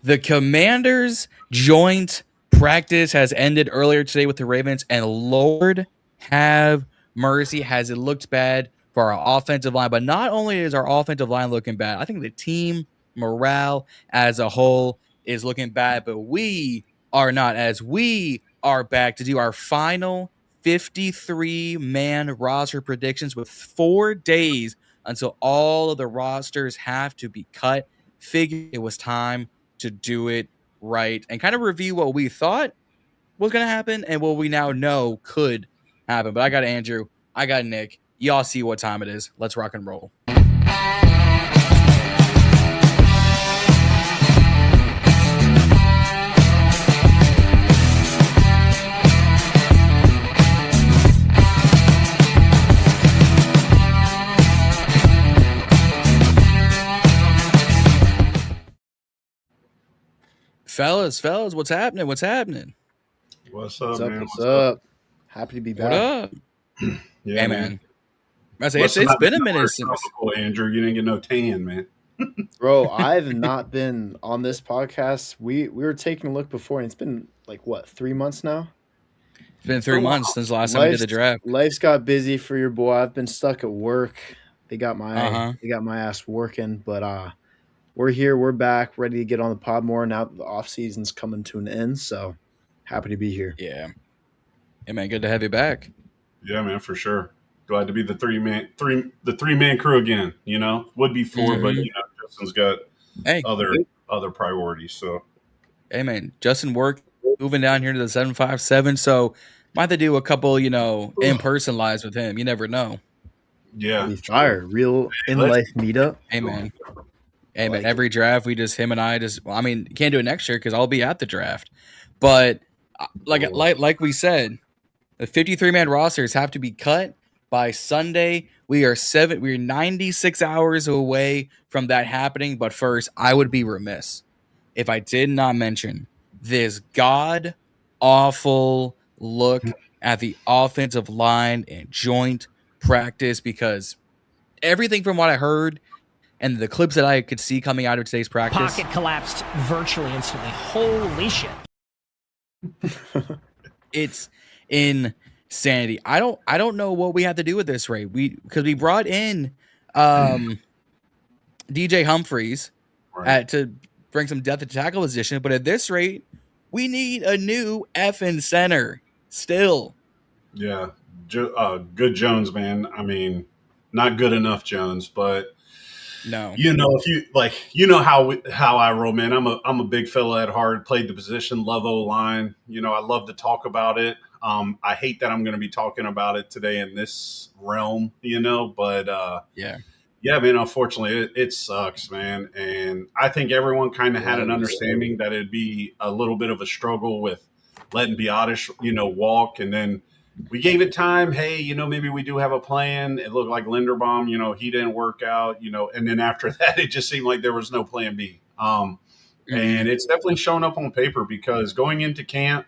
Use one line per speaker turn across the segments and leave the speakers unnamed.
The Commanders' joint practice has ended earlier today with the Ravens, and Lord have mercy, has it looked bad for our offensive line. But not only is our offensive line looking bad, I think the team morale as a whole is looking bad, but we are not, as we are back to do our final 53-man roster predictions with 4 days until all of the rosters have to be cut. Figured it was time to do it right and kind of review what we thought was going to happen and what we now know could happen. But I got Andrew, I got Nick. Y'all see what time it is. Let's rock and roll. Fellas, what's happening?
What's up, man?
What's up? Happy to be back.
What up?
Yeah,
hey, man. I say, it's been a minute since.
Andrew, you didn't get no tan, man.
Bro, I've not been on this podcast. We were taking a look before, and it's been like, what, 3 months now?
It's been 3 months since the last time we did the draft.
Life's got busy for your boy. I've been stuck at work. They got my ass working, but we're here. We're back, ready to get on the pod more now that the off season's coming to an end. So happy to be here.
Yeah, man, good to have you back.
Yeah, man, for sure. Glad to be the three man crew again. You know, would be 4, but Justin's got other priorities. So,
hey, man, Justin worked moving down here to the 757. So might have to do a couple, in person lives with him. You never know.
Yeah,
fire, real in life meetup.
Hey, man. Hey, man, every draft, him and I can't do it next year because I'll be at the draft. But like we said, the 53-man rosters have to be cut by Sunday. We are 96 hours away from that happening. But first, I would be remiss if I did not mention this god-awful look at the offensive line and joint practice, because everything from what I heard and the clips that I could see coming out of today's practice.
Pocket collapsed virtually instantly. Holy shit.
It's insanity. I don't know what we have to do with this, Ray. Because we brought in DJ Humphries to bring some depth at tackle position, but at this rate, we need a new effing center still.
Yeah. Good Jones, man. I mean, not good enough Jones, but
no.
If you how I roll, man. I'm a big fella at heart. Played the position, love OLine. I love to talk about it. I hate that I'm going to be talking about it today in this realm, but yeah, man, unfortunately it sucks, man. And I think everyone kind of had an understanding that it'd be a little bit of a struggle with letting Biotish, walk. And then we gave it time. Hey, maybe we do have a plan. It looked like Linderbaum, he didn't work out, and then after that, it just seemed like there was no plan B. And it's definitely shown up on paper, because going into camp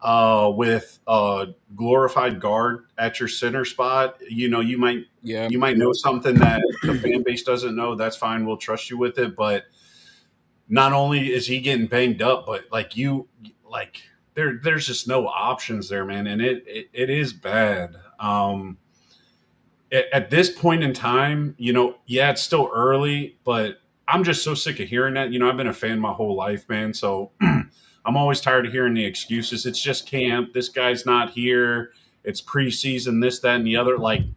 with a glorified guard at your center spot, you might know something that the fan base doesn't know. That's fine. We'll trust you with it. But not only is he getting banged up, but there's just no options there, man. And it is bad. At this point in time, it's still early, but I'm just so sick of hearing that. I've been a fan my whole life, man. So I'm always tired of hearing the excuses. It's just camp. This guy's not here. It's preseason, this, that, and the other. I'm going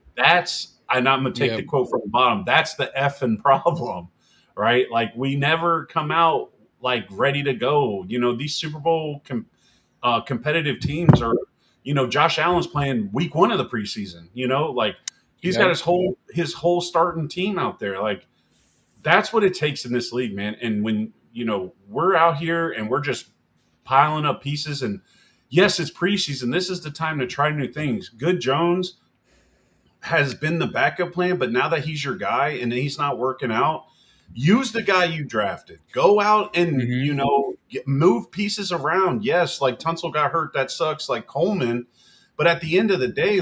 to take the quote from the bottom. That's the effing problem, right? We never come out ready to go. These Super Bowl competitive teams are, Josh Allen's playing week 1 of the preseason, he's got his whole starting team out there. That's what it takes in this league, man. And when, we're out here and we're just piling up pieces, and yes, it's preseason. This is the time to try new things. Good Jones has been the backup plan, but now that he's your guy and he's not working out, use the guy you drafted. Go out and, move pieces around. Yes, Tunsil got hurt. That sucks. Coleman. But at the end of the day,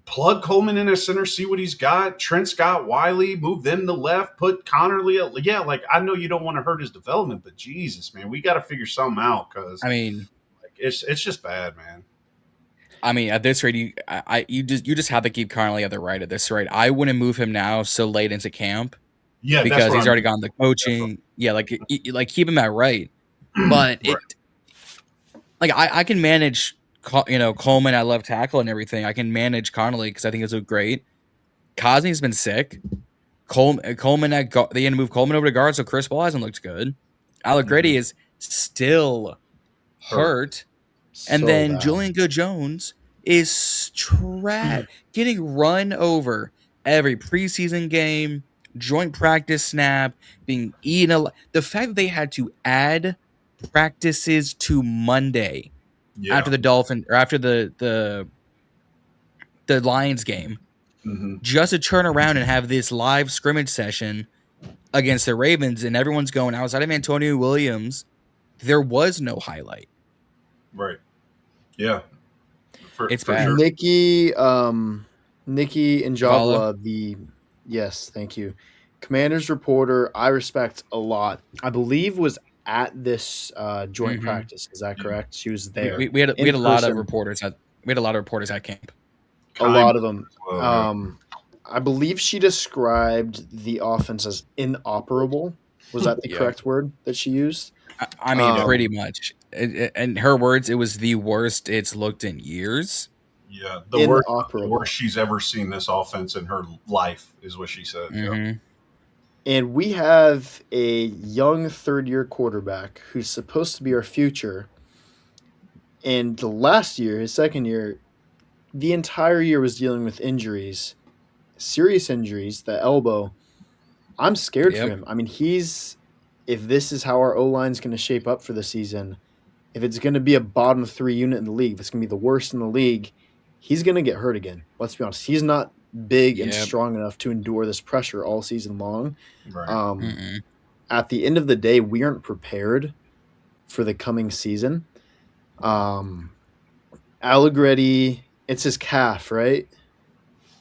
plug Coleman in as center, see what he's got. Trent Scott, Wiley, move them to left, put Connerly at, yeah, like I know you don't want to hurt his development, but Jesus, man, we got to figure something out because
I mean,
it's just bad, man.
I mean, at this rate, you just have to keep Connerly at the right at this rate. I wouldn't move him now so late into camp.
Yeah,
because he's already gone the coaching. Yeah, like keep him at right. But
right.
I can manage Coleman at left tackle and everything. I can manage Connolly because I think it's so great. Cosney's been sick. Coleman they had to move Coleman over to guard, so Chris Paul hasn't looked good. Allegretti is still hurt. And
So
then
bad.
Julian Good-Jones is getting run over every preseason game, joint practice snap, being eaten. The fact that they had to add practices to Monday after the Dolphin or after the Lions game, just to turn around and have this live scrimmage session against the Ravens, and everyone's going outside of Antonio Williams. There was no highlight.
Right. Yeah.
It's
for
bad.
sure.
Nikki Njavla, yes, thank you. Commander's reporter, I respect a lot. I believe was at this joint practice. Is that correct? She was there.
We had a lot of reporters at camp.
A lot of them. I believe she described the offense as inoperable. Was that the correct word that she used?
I mean, pretty much. In her words, it was the worst it's looked in years.
Yeah, the worst she's ever seen this offense in her life is what she said.
Mm-hmm.
And we have a young third-year quarterback who's supposed to be our future. And the last year, his second year, the entire year was dealing with injuries, serious injuries, the elbow. I'm scared for him. I mean, if this is how our O-line is going to shape up for the season, if it's going to be a bottom 3 unit in the league, if it's going to be the worst in the league, he's going to get hurt again. Let's be honest. He's not big and strong enough to endure this pressure all season long.
Right.
At the end of the day, we aren't prepared for the coming season. Allegretti, it's his calf, right?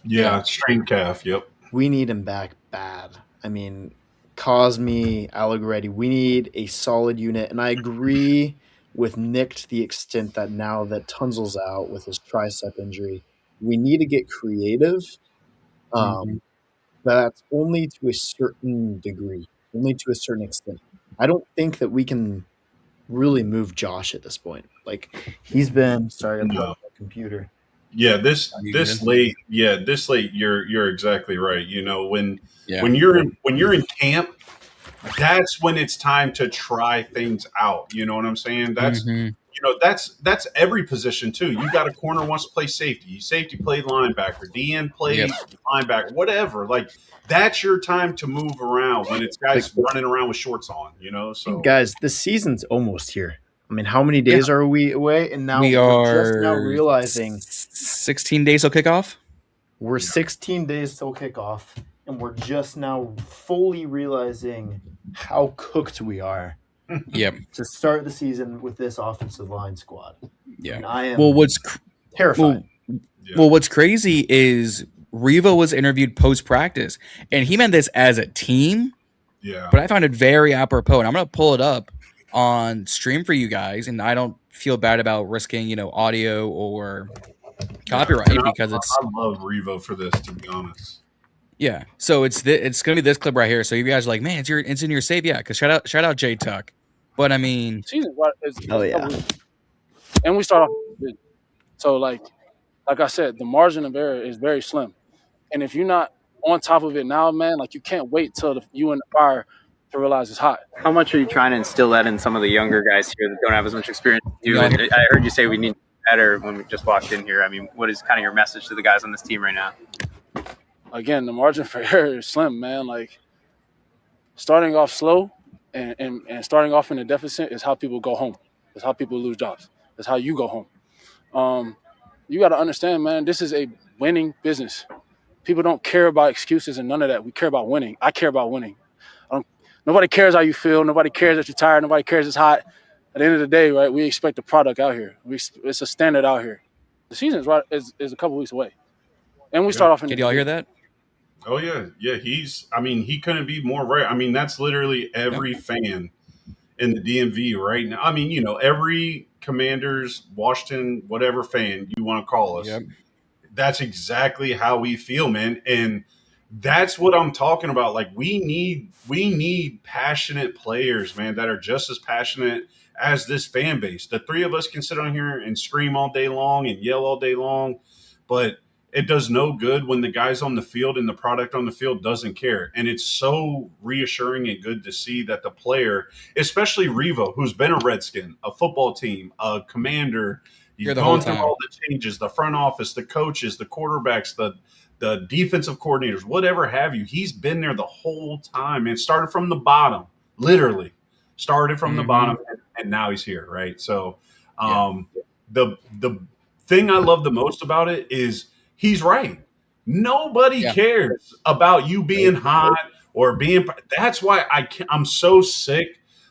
Yeah, strained calf, yep.
We need him back bad. I mean, Cosme, Allegretti, we need a solid unit. And I agree with Nick to the extent that now that Tunzel's out with his tricep injury, we need to get creative. That's only to a certain degree, only to a certain extent. I don't think that we can really move Josh at this point. Like he's been sorry, I'm on the computer.
Yeah, this late, you're exactly right. You know, when you're in camp, that's when it's time to try things out. You know what I'm saying? That's that's every position too. You got a corner wants to play safety. Safety played linebacker. DN played linebacker. Whatever. Like that's your time to move around when it's guys running around with shorts on. You know, so
guys, the season's almost here. I mean, how many days are we away? And now we're just now realizing
16 days till kickoff.
We're 16 days till kickoff, and we're just now fully realizing how cooked we are. To start the season with this offensive line squad.
Yeah.
And I am
what's
terrified.
Well, what's crazy is Revo was interviewed post-practice, and he meant this as a team.
Yeah.
But I found it very apropos, and I'm going to pull it up on stream for you guys, and I don't feel bad about risking, audio or copyright because it's.
I love Revo for this, to be honest.
Yeah, so it's gonna be this clip right here. So you guys are like, man, it's in your save, yeah. Because shout out J Tuck, but I mean,
and we start off. So like I said, the margin of error is very slim, and if you're not on top of it now, man, like you can't wait till you in the fire to realize it's hot.
How much are you trying to instill that in some of the younger guys here that don't have as much experience as you? And I heard you say we need to be better when we just walked in here. I mean, what is kind of your message to the guys on this team right now?
Again, the margin for error is slim, man. Like starting off slow and starting off in a deficit is how people go home. It's how people lose jobs. It's how you go home. You got to understand, man, this is a winning business. People don't care about excuses and none of that. We care about winning. I care about winning. Nobody cares how you feel. Nobody cares that you're tired. Nobody cares it's hot. At the end of the day, right, we expect the product out here. It's a standard out here. The season is a couple weeks away. And we start off in
Did
the
y'all hear
division.
that?
Oh yeah, yeah. He couldn't be more right. I mean, that's literally every fan in the DMV right now. I mean, every Commanders, Washington, whatever fan you want to call us.
Yep.
That's exactly how we feel, man. And that's what I'm talking about. Like we need passionate players, man, that are just as passionate as this fan base. The three of us can sit on here and scream all day long and yell all day long, but it does no good when the guys on the field and the product on the field doesn't care. And it's so reassuring and good to see that the player, especially Revo, who's been a Redskin, a football team, a Commander, he's gone through all the changes, the front office, the coaches, the quarterbacks, the defensive coordinators, whatever have you. He's been there the whole time and started from the bottom, literally started from the bottom, and now he's here, right? So the thing I love the most about it is he's right. Nobody cares about you being hot or being. That's why I'm so sick.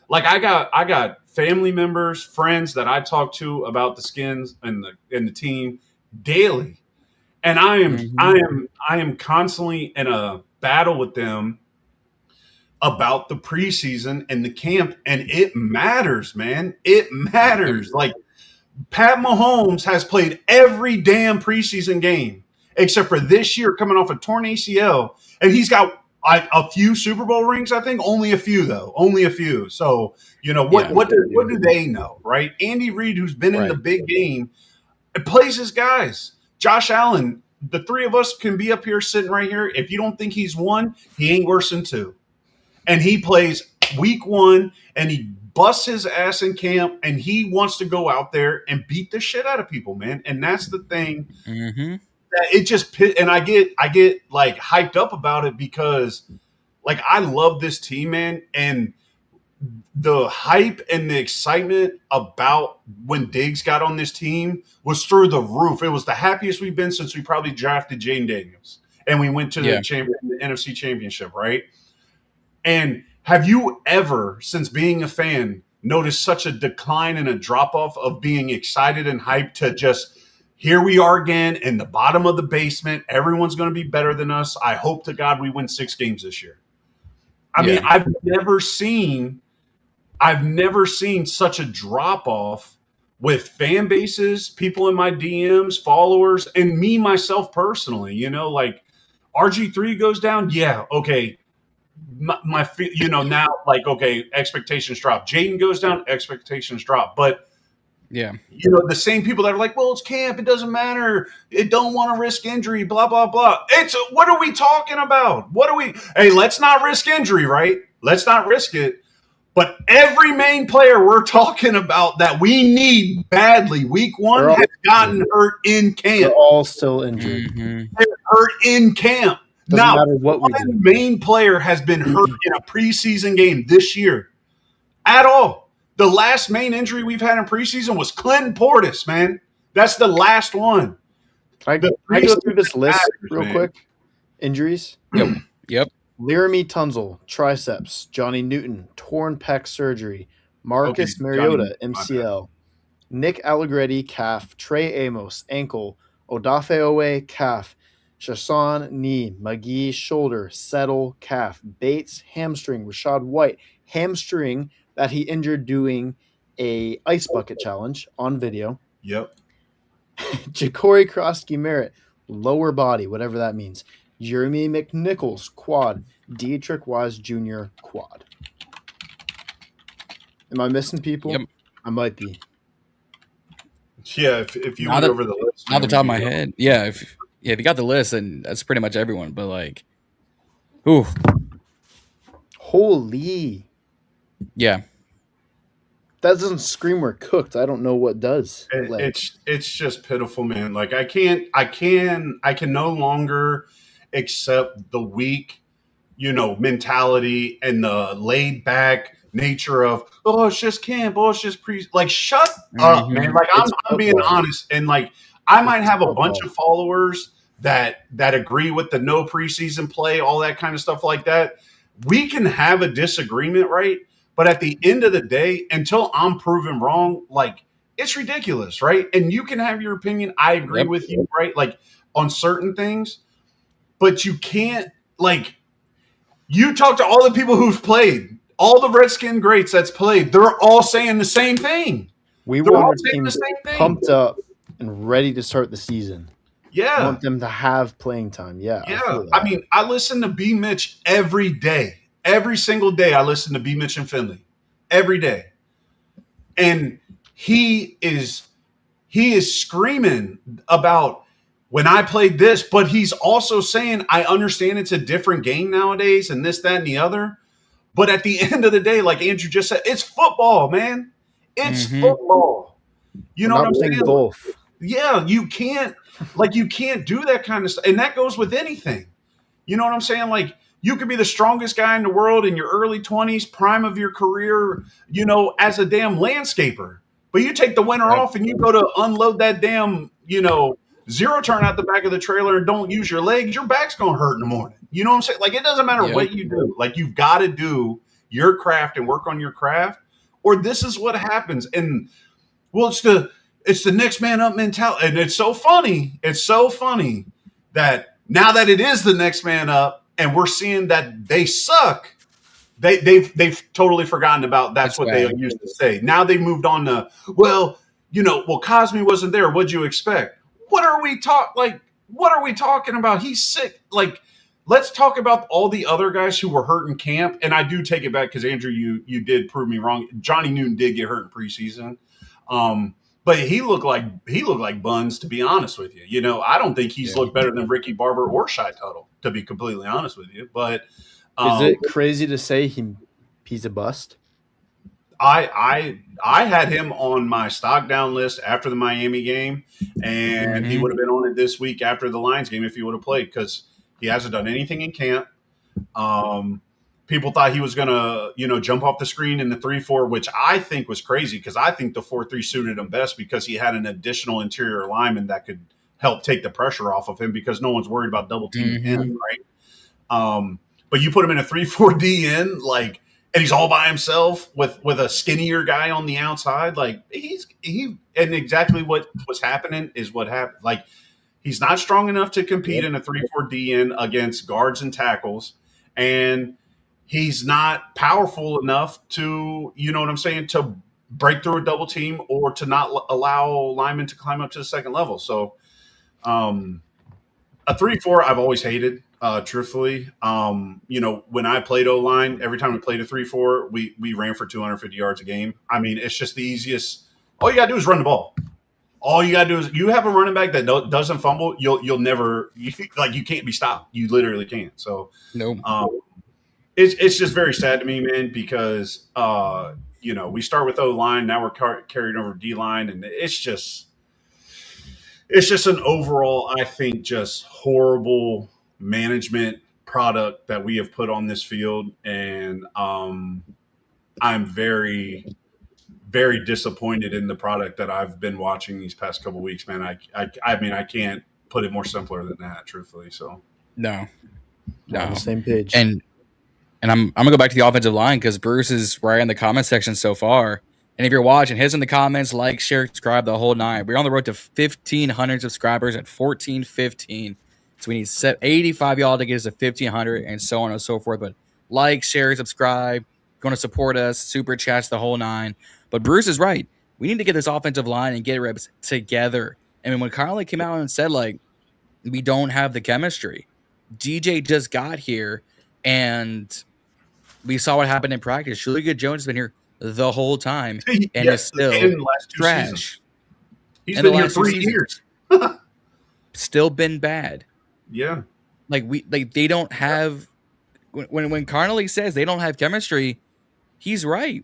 Like I got family members, friends that I talk to about the Skins and the team daily, and I am constantly in a battle with them about the preseason and the camp, and it matters, man. It matters. Like Pat Mahomes has played every damn preseason game except for this year, coming off a torn ACL, and he's got a few Super Bowl rings. I think only a few, though. Only a few. So what do they know, right? Andy Reid, who's been in the big game, plays his guys. Josh Allen, the three of us can be up here sitting right here. If you don't think he's one, he ain't worse than two. And he plays week one, and he busts his ass in camp, and he wants to go out there and beat the shit out of people, man. And that's the thing that it just – and I get like hyped up about it because, like, I love this team, man. And the hype and the excitement about when Diggs got on this team was through the roof. It was the happiest we've been since we probably drafted Jane Daniels, and we went to the NFC Championship, right? And have you ever, since being a fan, noticed such a decline and a drop-off of being excited and hyped to just, here we are again in the bottom of the basement. Everyone's going to be better than us. I hope to God we win 6 games this year. I mean, I've never seen such a drop-off with fan bases, people in my DMs, followers, and me, myself personally. Like RG3 goes down. Yeah, okay. My now, like, okay, expectations drop. Jaden goes down, expectations drop. But the same people that are like, well, it's camp, it doesn't matter, it don't want to risk injury, blah blah blah. What are we talking about? Hey, let's not risk injury, right? Let's not risk it. But every main player we're talking about that we need badly, week one, has gotten hurt in camp.
They're all still injured.
They're hurt in camp.
Doesn't matter what we do.
One main player has been hurt in a preseason game this year at all. The last main injury we've had in preseason was Clinton Portis, man. That's the last one.
Can I go through this list real quick? Injuries?
Yep.
Laramie Tunzel, triceps. Johnny Newton, torn pec surgery. Marcus Mariota, MCL. Nick Allegretti, calf. Trey Amos, ankle. Odafe Owe, calf. Chasson, knee. McGee, shoulder. Settle, calf. Bates, hamstring. Rashad White, hamstring that he injured doing a ice bucket challenge on video.
Yep.
Ja'Cory Krosky-Merritt, lower body, whatever that means. Jeremy McNichols, quad. Dietrich Wise Jr., quad. Am I missing people?
Yep.
I might be.
Yeah, if you went over the list.
Not the top of my head. Yeah, if you got the list, then that's pretty much everyone. But, like, ooh.
Holy.
Yeah.
That doesn't scream we're cooked. I don't know what does.
It's just pitiful, man. Like I can no longer accept the weak, mentality and the laid back nature of, oh, it's just camp, oh, it's just like shut up, man. Like I'm being honest, and like I might have a bunch of followers that agree with the no preseason play, all that kind of stuff like that. We can have a disagreement, right? But at the end of the day, until I'm proven wrong, like it's ridiculous, right? And you can have your opinion. I agree with you, right? Like on certain things, but you can't, like, you talk to all the people who've played, all the Redskin greats that's played, they're all saying the same thing.
We
They're
want
all
our
saying
team
the same thing.
pumped up and ready to start the season.
Yeah.
I want them to have playing time. Yeah.
Yeah. I mean, I listen to B. Mitch every day. Every single day I listen to B. Mitch and Finley. Every day. And he is screaming about when I played this, but he's also saying, I understand it's a different game nowadays and this, that, and the other. But at the end of the day, like Andrew just said, it's football, man. It's football. You know what I'm saying?
Both.
Yeah, you can't do that kind of stuff. And that goes with anything. You know what I'm saying? Like, you could be the strongest guy in the world in your early 20s, prime of your career, you know, as a damn landscaper. But you take the winter off and you go to unload that damn, you know, zero turn out the back of the trailer and don't use your legs, your back's going to hurt in the morning. You know what I'm saying? Like, it doesn't matter what you do. Like, you've got to do your craft and work on your craft, or this is what happens. And, well, it's the next man up mentality. And it's so funny. It's so funny that now that it is the next man up and we're seeing that they suck, they've totally forgotten about that's what they used to say. Now they moved on to, well, you know, well, Cosme wasn't there. What'd you expect? What are we talking about? He's sick. Like, let's talk about all the other guys who were hurt in camp. And I do take it back because Andrew, you did prove me wrong. Johnny Newton did get hurt in preseason. But he looked like buns, to be honest with you. You know, I don't think he's looked better than Ricky Barber or Shy Tuttle, to be completely honest with you. But
is it crazy to say he's a bust?
I had him on my stock down list after the Miami game, and he would have been on it this week after the Lions game if he would have played, because he hasn't done anything in camp. People thought he was going to, you know, jump off the screen in the 3-4, which I think was crazy because I think the 4-3 suited him best because he had an additional interior lineman that could help take the pressure off of him because no one's worried about double teaming him, right? But you put him in a 3-4 DN, like, and he's all by himself with a skinnier guy on the outside. Like, and exactly what was happening is what happened. Like, he's not strong enough to compete in a 3-4 DN against guards and tackles, and he's not powerful enough to, you know what I'm saying, to break through a double team or to not allow linemen to climb up to the second level. So a 3-4 I've always hated, truthfully. You know, when I played O-line, every time we played a 3-4, we ran for 250 yards a game. I mean, it's just the easiest. All you got to do is run the ball. All you got to do is you have a running back that doesn't fumble, you'll never – you can't be stopped. You literally can't. So, It's just very sad to me, man, because, you know, we start with O-line, now we're carrying over D-line, and it's just an overall, I think, just horrible management product that we have put on this field. And I'm very, very disappointed in the product that I've been watching these past couple of weeks, man. I mean, I can't put it more simpler than that, truthfully. So
on the same page.
And I'm gonna go back to the offensive line because Bruce is right in the comment section so far. And if you're watching, hit us in the comments, like, share, subscribe, the whole nine. We're on the road to 1,500 subscribers at 1415. So we need 85 y'all to get us to 1,500 and so on and so forth. But like, share, subscribe, going to support us, super chats, the whole nine. But Bruce is right. We need to get this offensive line and get reps together. And when Connolly came out and said, like, we don't have the chemistry, DJ just got here and we saw what happened in practice. Julia Jones has been here the whole time and is still
in the last 2
trash.
Seasons. He's been here 3 years.
Still been bad.
Yeah.
Like they don't have when Connolly says they don't have chemistry, he's right.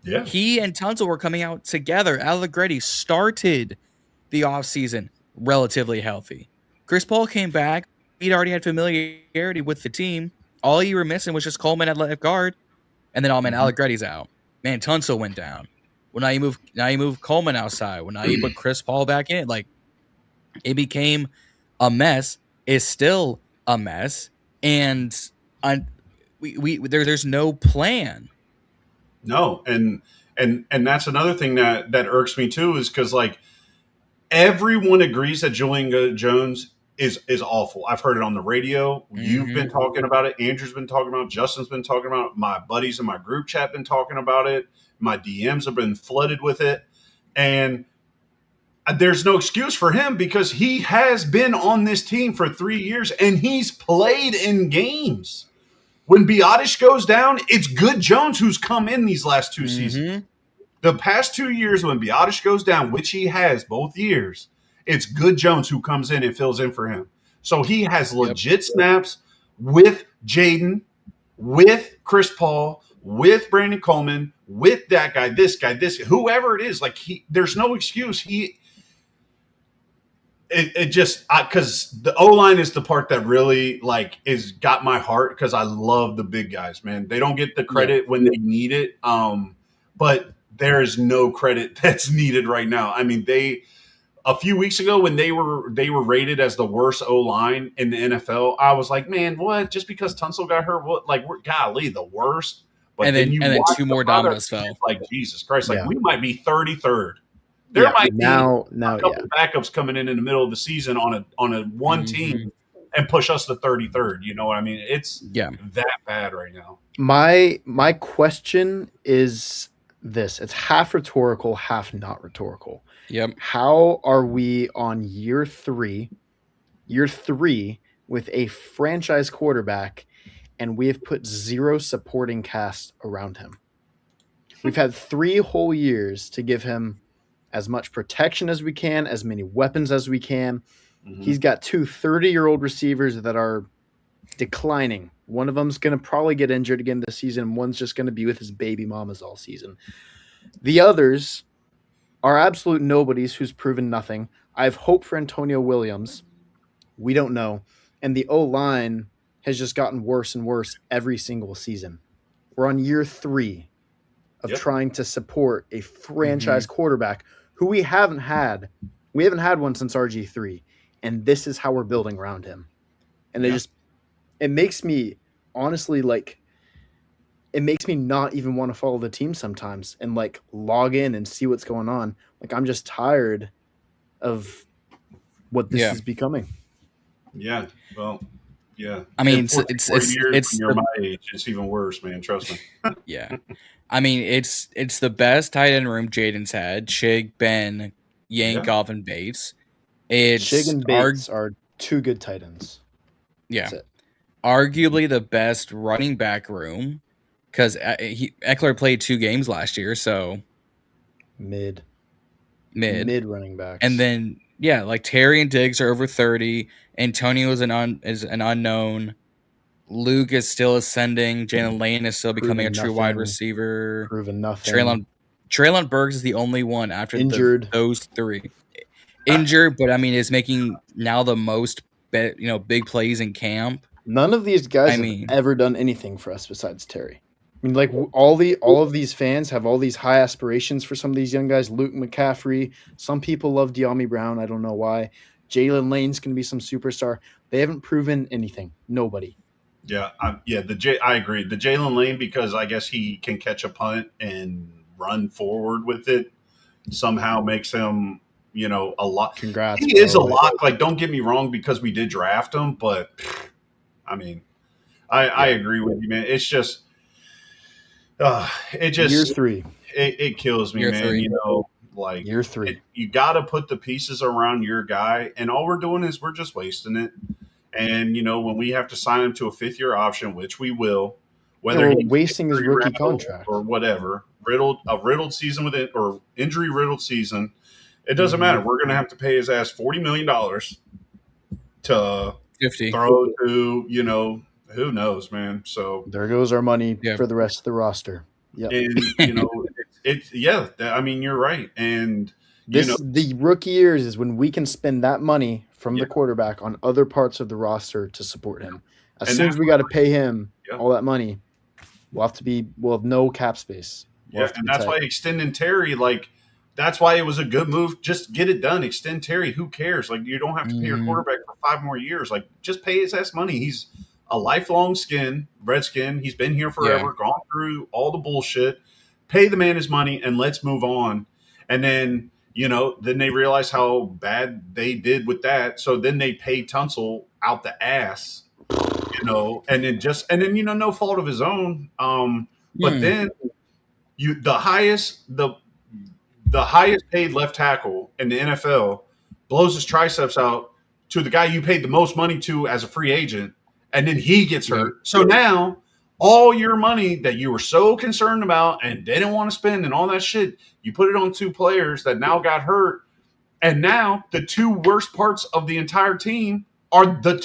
Yeah.
He and Tunsil were coming out together. Allegretti started the offseason relatively healthy. Chris Paul came back. He'd already had familiarity with the team. All you were missing was just Coleman at left guard. And then, Allegretti's out. Man, Tunsil went down. Well, now you move Coleman outside. Well, now you put Chris Paul back in. Like, it became a mess. It's still a mess. And there's no plan.
No, and that's another thing that irks me too, is because, like, everyone agrees that Julian Jones is awful. I've heard it on the radio. You've been talking about it. Andrew's been talking about it. Justin's been talking about it. My buddies in my group chat been talking about it. My DMs have been flooded with it. And there's no excuse for him because he has been on this team for 3 years and he's played in games. When Biotish goes down, it's Good Jones who's come in these last 2 seasons. The past 2 years when Biotish goes down, which he has both years, it's Good Jones who comes in and fills in for him. So he has legit snaps with Jaden, with Chris Paul, with Brandon Coleman, with that guy, this, whoever it is. Like there's no excuse. It just because the O-line is the part that really like is got my heart because I love the big guys, man. They don't get the credit when they need it, but there is no credit that's needed right now. I mean, a few weeks ago when they were rated as the worst O-line in the NFL, I was like, man, what? Just because Tunsil got hurt, what? Like, we're golly, the worst. But
and then two more dominoes fell.
Like Jesus Christ, like we might be 33rd. There might be a couple backups coming in the middle of the season on a one team and push us to 33rd. You know what I mean? It's that bad right now.
My question is this: it's half rhetorical, half not rhetorical.
Yep.
How are we on year three with a franchise quarterback, and we have put zero supporting cast around him? We've had 3 whole years to give him as much protection as we can, as many weapons as we can. He's got 2 30-year-old receivers that are declining. One of them's going to probably get injured again this season. One's just going to be with his baby mamas all season. The others are absolute nobodies who's proven nothing. I have hope for Antonio Williams. We don't know. And the O-line has just gotten worse and worse every single season. We're on year 3 of trying to support a franchise quarterback who we haven't had. We haven't had one since RG3. And this is how we're building around him. And it makes me honestly it makes me not even want to follow the team sometimes and like log in and see what's going on. Like I'm just tired of what this is becoming.
Yeah. Well, yeah.
I mean, it's
you're my age. It's even worse, man. Trust me.
Yeah. I mean, it's the best tight end room Jaden's had. Shig, Ben, Yankoff, and Bates.
Shig and Bates are 2 good tight ends.
Yeah. Arguably the best running back room because Eckler played 2 games last year, so
mid running backs.
And then like Terry and Diggs are over 30. Antonio is an unknown. Luke is still ascending. Jalen Lane is still becoming a true wide receiver.
Proven nothing.
Traylon Burks is the only one after
injured.
Those 3. Injured, but I mean is making now the most big plays in camp.
None of these guys have ever done anything for us besides Terry. I mean, like all of these fans have all these high aspirations for some of these young guys. Luke McCaffrey. Some people love De'Ami Brown. I don't know why. Jalen Lane's going to be some superstar. They haven't proven anything. Nobody.
Yeah, I agree. The Jalen Lane, because I guess he can catch a punt and run forward with it, somehow makes him, a lot.
Congrats.
He is a lot. Like, don't get me wrong, because we did draft him, but I mean, I agree with you, man. It's just,
year 3.
It kills me,
year
man.
3.
Like
year 3.
You got to put the pieces around your guy, and all we're doing is we're just wasting it. And when we have to sign him to a 5th-year option, which we will, whether he's
wasting his rookie contract
or whatever, riddled season with it or injury riddled season, it doesn't matter. We're going to have to pay his ass $40 million to
50
throw to who knows, man. So
there goes our money for the rest of the roster. Yeah,
and I mean, you're right, and.
The rookie years is when we can spend that money from the quarterback on other parts of the roster to support him. As soon as we got to pay him all that money, we'll have no cap space.
And that's why extending Terry, like, that's why it was a good move. Just get it done. Extend Terry. Who cares? Like, you don't have to pay your quarterback for 5 more years. Like, just pay his ass money. He's a lifelong Redskin. He's been here forever, gone through all the bullshit. Pay the man his money, and let's move on. And then Then they realized how bad they did with that. So then they paid Tunsil out the ass, and then no fault of his own. But then the highest paid left tackle in the NFL blows his triceps out to the guy you paid the most money to as a free agent, and then he gets hurt. So now all your money that you were so concerned about and didn't want to spend and all that shit, you put it on two players that now got hurt. And now the two worst parts of the entire team are the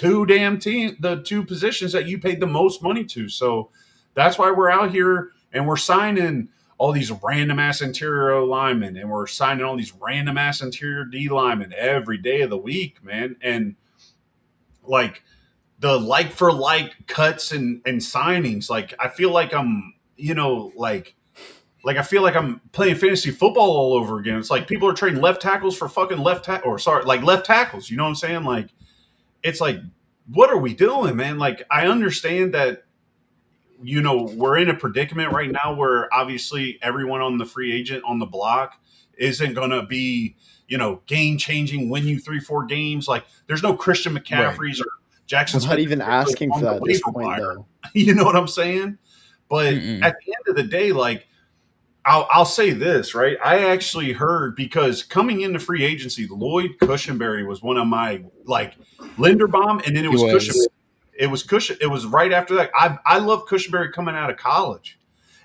two positions that you paid the most money to. So that's why we're out here and we're signing all these random ass interior linemen, and we're signing all these random ass interior D linemen every day of the week, man. And like the like for like cuts and signings, like I feel like I'm, I feel like I'm playing fantasy football all over again. It's like people are trading left tackles for fucking left tackles. You know what I'm saying? Like, it's like, what are we doing, man? Like, I understand that, we're in a predicament right now where obviously everyone on the free agent on the block isn't going to be, game changing, win you 3-4 games. Like, there's no Christian McCaffreys or Jackson Smith.
I'm not even asking for that at this point, though.
You know what I'm saying? But at the end of the day, like, I'll say this, right? I actually heard, because coming into free agency, Lloyd Cushenberry was one of my, Linderbaum, and then it was Cushenberry. It was It was right after that. I love Cushenberry coming out of college,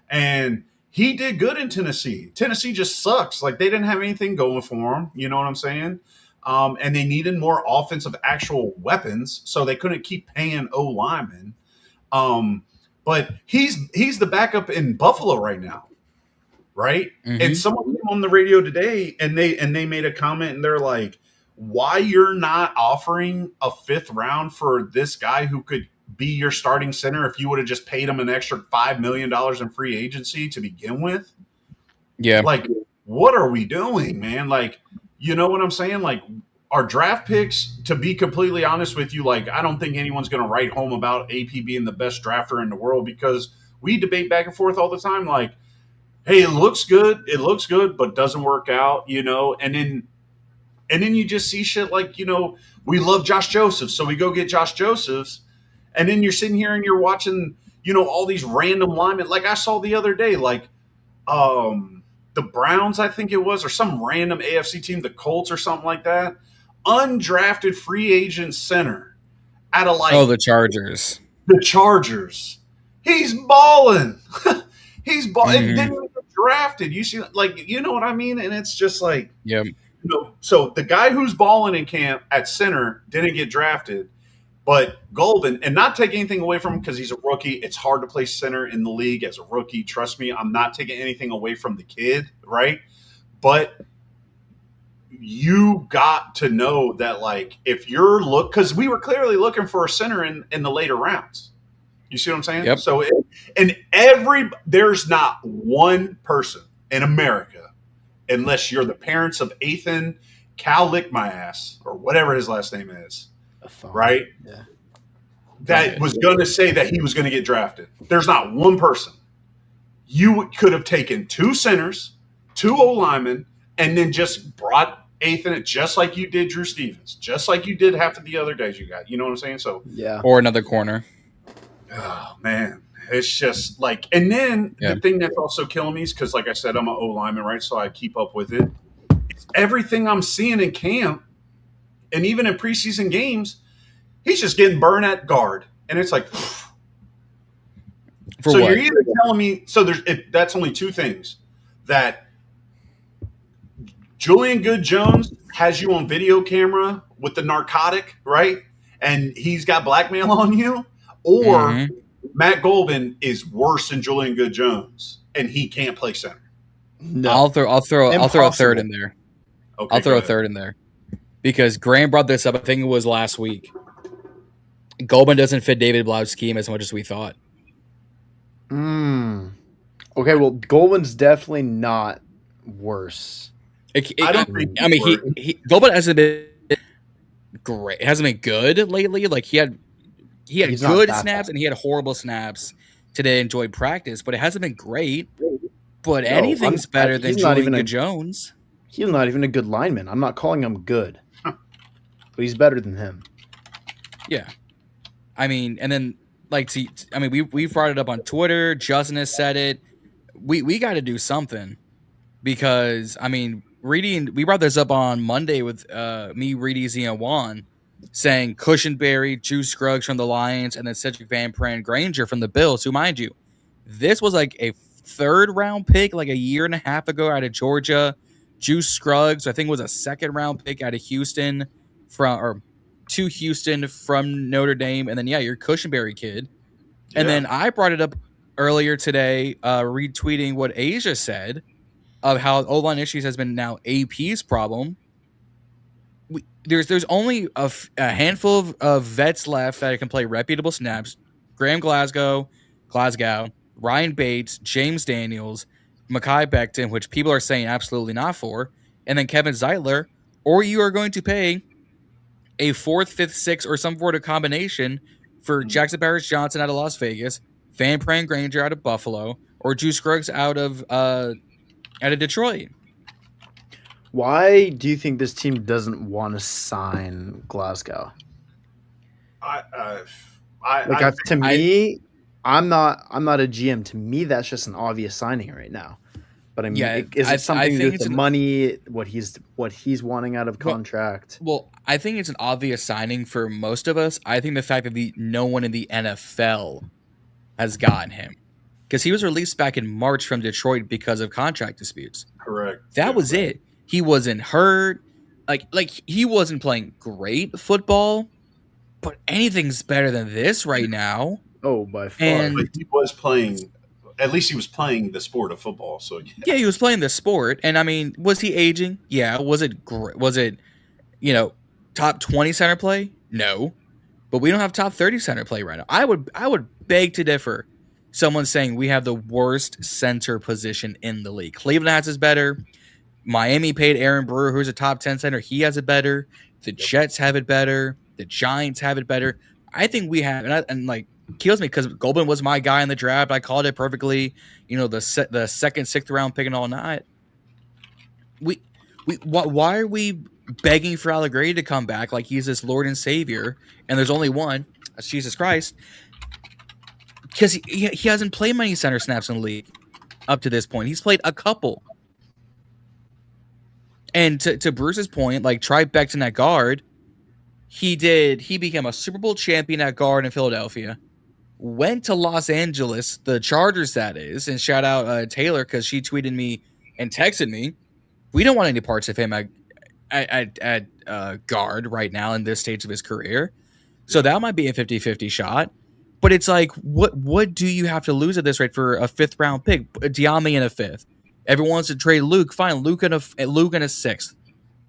and he did good in Tennessee. Tennessee just sucks. Like, they didn't have anything going for him. You know what I'm saying? And they needed more offensive actual weapons, so they couldn't keep paying O-linemen. But he's the backup in Buffalo right now. Right. And someone came on the radio today and they made a comment, and they're like, why you're not offering a 5th round for this guy who could be your starting center if you would have just paid him an extra $5 million in free agency to begin with?
Yeah.
Like, what are we doing, man? Like, you know what I'm saying? Like, our draft picks, to be completely honest with you, like, I don't think anyone's going to write home about AP being the best drafter in the world, because we debate back and forth all the time. Like, hey, it looks good, but doesn't work out, and then you just see shit like, we love Josh Joseph, so we go get Josh Josephs, and then you're sitting here and you're watching, all these random linemen. Like, I saw the other day, like, the Browns, I think it was, or some random AFC team, the Colts or something like that, undrafted free agent center out of
the Chargers.
The Chargers. He's balling. He's balling. Didn't even get drafted. You see, like, you know what I mean? And it's just like, so the guy who's balling in camp at center didn't get drafted, but Golden, and not take anything away from him because he's a rookie. It's hard to play center in the league as a rookie. Trust me, I'm not taking anything away from the kid, right? But you got to know that, like, if you're because we were clearly looking for a center in the later rounds. You see what I'm saying?
Yep.
So, there's not one person in America, unless you're the parents of Ethan Cal Lick My Ass, or whatever his last name is, right?
Yeah.
That was going to say that he was going to get drafted. There's not one person. You could have taken 2 centers, 2 O-linemen, and then just brought Ethan, just like you did Drew Stevens, just like you did half of the other guys you got. You know what I'm saying? So,
yeah.
Or another corner.
Oh, man. It's just like, and then the thing that's also killing me is because, like I said, I'm an O-lineman, right? So I keep up with it. It's everything I'm seeing in camp, and even in preseason games, he's just getting burned at guard. And it's like, so
what?
You're either telling me, that's only 2 things. That Julian Good-Jones has you on video camera with the narcotic, right? And he's got blackmail on you. Or Matt Golden is worse than Julian Good-Jones, and he can't play center.
No, I'll throw a third in there.
Okay,
I'll throw a third in there because Graham brought this up. I think it was last week. Golden doesn't fit David Blau's scheme as much as we thought.
Okay, well, Golden's definitely not worse.
Golden hasn't been great. It hasn't been good lately. Like he had good snaps and he had horrible snaps today. Enjoyed practice, but it hasn't been great. But anything's better than Julian Good-Jones.
He's not even a good lineman. I'm not calling him good, but he's better than him.
Yeah. I mean, and then we brought it up on Twitter. Justin has said it. We got to do something because I mean, we brought this up on Monday with me, Reedy, Z, and Juan saying Cushenberry, Juice Scruggs from the Lions, and then Cedric Van Pran Granger from the Bills. Who, mind you, this was like a 3rd round pick like a year and a half ago out of Georgia. Juice Scruggs, I think, was a 2nd round pick out of Houston to Houston from Notre Dame, and then your Cushenberry kid. And then I brought it up earlier today, retweeting what Asia said of how O-line issues has been now AP's problem. There's only a handful of vets left that can play reputable snaps. Graham Glasgow, Ryan Bates, James Daniels, Mekhi Becton, which people are saying absolutely not for, and then Kevin Zeitler, or you are going to pay a 4th, 5th, 6th, or some sort of combination for Jackson Paris Johnson out of Las Vegas, Van Pran Granger out of Buffalo, or Juice Scruggs out of Detroit.
Why do you think this team doesn't want to sign Glasgow? To me, I'm not a GM. To me, that's just an obvious signing right now. But I mean, is it something to do with the money? What he's wanting out of contract?
Well, I think it's an obvious signing for most of us. I think the fact that no one in the NFL has gotten him, because he was released back in March from Detroit because of contract disputes.
Correct.
That was it. He wasn't hurt. Like he wasn't playing great football, but anything's better than this right now.
Oh, by far.
And
he was playing. At least he was playing the sport of football. So
yeah, he was playing the sport. And I mean, was he aging? Yeah. Was it top 20 center play? No. But we don't have top 30 center play right now. I would beg to differ. Someone saying we have the worst center position in the league. Cleveland has it better. Miami paid Aaron Brewer, who's a top 10 center. He has it better. The Jets have it better. The Giants have it better. I think we have, and kills me because Goldman was my guy in the draft. I called it perfectly. The 2nd, 6th round pick and all that. Why are we begging for Allegretti to come back like he's this Lord and Savior? And there's only one. That's Jesus Christ. Because he hasn't played many center snaps in the league up to this point. He's played a couple. And to Bruce's point, try Becton at guard. He became a Super Bowl champion at guard in Philadelphia. Went to Los Angeles, the Chargers, that is, and shout out Taylor because she tweeted me and texted me. We don't want any parts of him at guard right now in this stage of his career. So that might be a 50-50 shot. But it's what do you have to lose at this rate for a 5th round pick? Diame in a 5th. Everyone wants to trade Luke. Fine, Luke in a 6th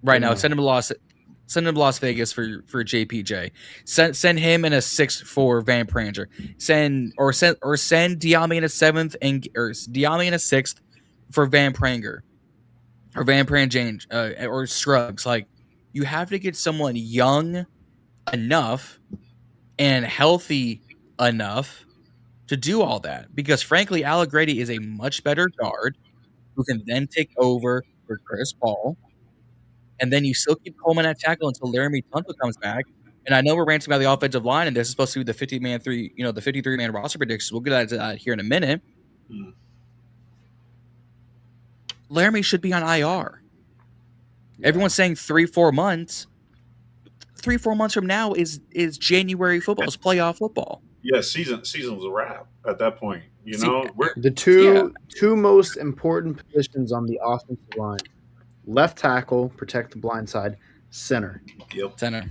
right now. Send him to Las Vegas for JPJ. Send him in a 6th for Van Pranger. Send Diame in a 7th or Diame in a 6th for Van Pranger or Van Pran or Scruggs. You have to get someone young enough and healthy enough to do all that, because frankly, Allegretti is a much better guard who can then take over for Chris Paul. And then you still keep Coleman at tackle until Laramie Tunsil comes back. And I know we're ranting about the offensive line, and this is supposed to be the 53-man roster predictions. We'll get to that here in a minute. Laramie should be on IR. Everyone's saying 3-4 months. 3-4 months from now is January football. It's playoff football.
Yeah, season was a wrap at that point.
The two most important positions on the offensive line: left tackle, protect the blind side; center.
Yep.
Center.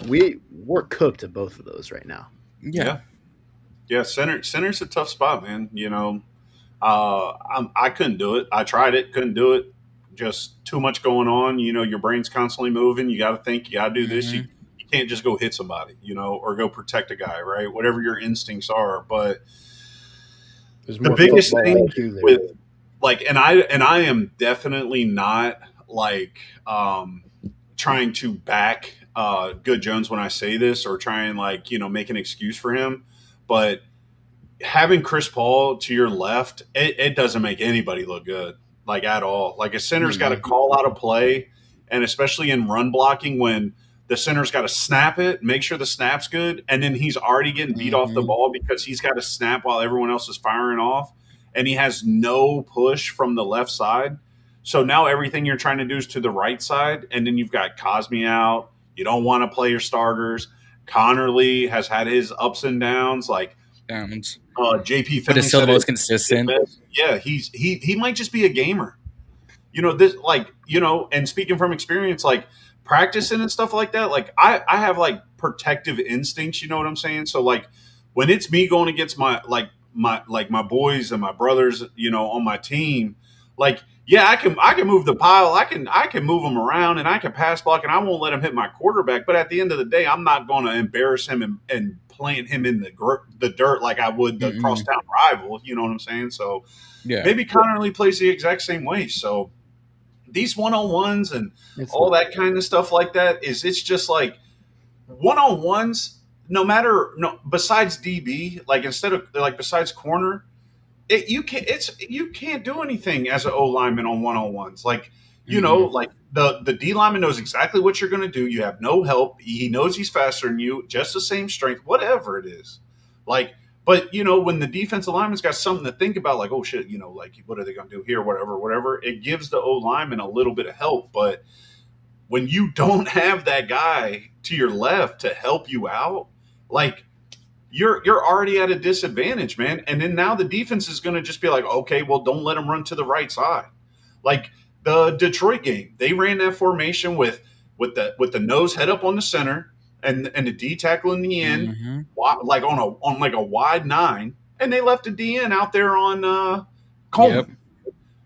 We're cooked at both of those right now.
Yeah. Center's a tough spot, man. I couldn't do it. I tried it, couldn't do it. Just too much going on. Your brain's constantly moving. You got to think. You got to do this. You can't just go hit somebody, or go protect a guy, right? Whatever your instincts are. But the biggest thing with and I am definitely not trying to back Good Jones when I say this, or try and make an excuse for him. But having Chris Paul to your left, it doesn't make anybody look good. like at all. Like a center's got to call out a play, and especially in run blocking when the center's got to snap it, make sure the snap's good, and then he's already getting beat off the ball because he's got to snap while everyone else is firing off, and he has no push from the left side. So now everything you're trying to do is to the right side, and then you've got Cosme out. You don't want to play your starters. Connerly has had his ups and downs. Like JP Finley,
but it's still the most consistent.
Yeah, he might just be a gamer. This and speaking from experience, like practicing and stuff like that, like I have like protective instincts, you know what I'm saying? So like when it's me going against my boys and my brothers, on my team, like yeah, I can move the pile, I can move them around and I can pass block and I won't let him hit my quarterback, but at the end of the day, I'm not going to embarrass him and plant him in the dirt like I would the crosstown rival, you know what I'm saying? So yeah, maybe Connerly plays the exact same way. So these one-on-ones and all that kind of stuff like that it's just like one-on-ones, besides DB, like instead of like besides corner, you can't do anything as an O lineman on one-on-ones. Like, like the D lineman knows exactly what you're going to do. You have no help. He knows he's faster than you, just the same strength, whatever it is. Like, but when the defensive lineman's got something to think about, like, oh shit, like what are they going to do here, whatever, it gives the O lineman a little bit of help. But when you don't have that guy to your left to help you out, like you're already at a disadvantage, man. And then now the defense is going to just be like, okay, well, don't let him run to the right side. Like the Detroit game, they ran that formation with the nose head up on the center and the D tackle in the end, like on like a wide 9, and they left the DN out there on Coleman.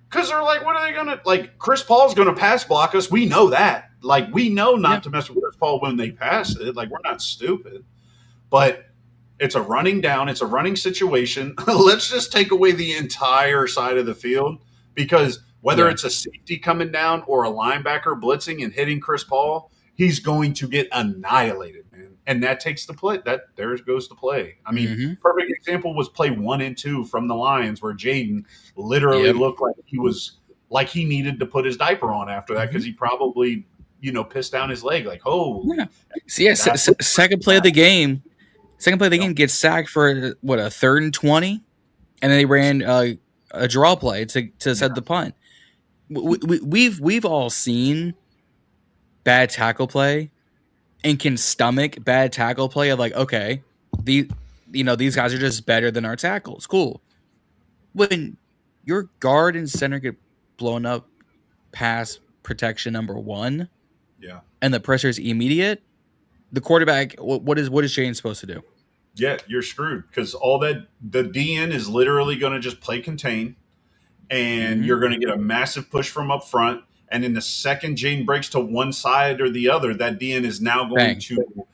Because they're like, what are they going to – like, Chris Paul's going to pass block us. We know that. Like, we know not to mess with Chris Paul when they pass it. Like, we're not stupid. But it's a running down. It's a running situation. Let's just take away the entire side of the field because whether it's a safety coming down or a linebacker blitzing and hitting Chris Paul, he's going to get annihilated, man. And that takes the play. There goes the play. I mean, perfect example was play 1 and 2 from the Lions where Jaden literally looked like he needed to put his diaper on after that because he probably, pissed down his leg. Like,
second play of the game. Second play of the game gets sacked for a 3rd and 20, and then they ran a draw play to set the punt. We've all seen bad tackle play and can stomach bad tackle play of like, okay, these guys are just better than our tackles. Cool. When your guard and center get blown up past protection number 1, and the pressure is immediate, the quarterback, what is Jaden supposed to do?
Yeah, you're screwed because all that the DN is literally going to just play contain, and you're going to get a massive push from up front. And in the second Jaden breaks to one side or the other, that DN is now going to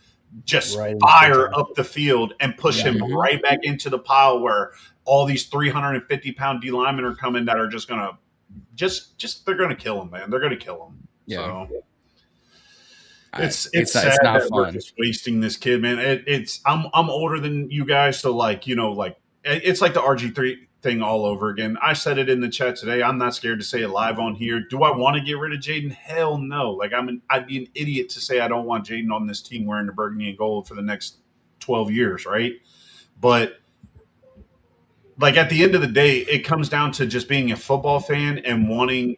just fire up the field and push him right back into the pile where all these 350-pound D linemen are coming that are just going to they're going to kill him, man. They're going to kill him. Yeah. So it's sad not that fun. We're just wasting this kid, man. I'm older than you guys, so it's like the RG3 thing all over again. I said it in the chat today. I'm not scared to say it live on here. Do I want to get rid of Jaden? Hell no. Like I'd be an idiot to say I don't want Jaden on this team wearing the burgundy and gold for the next 12 years, right? But like at the end of the day, it comes down to just being a football fan and wanting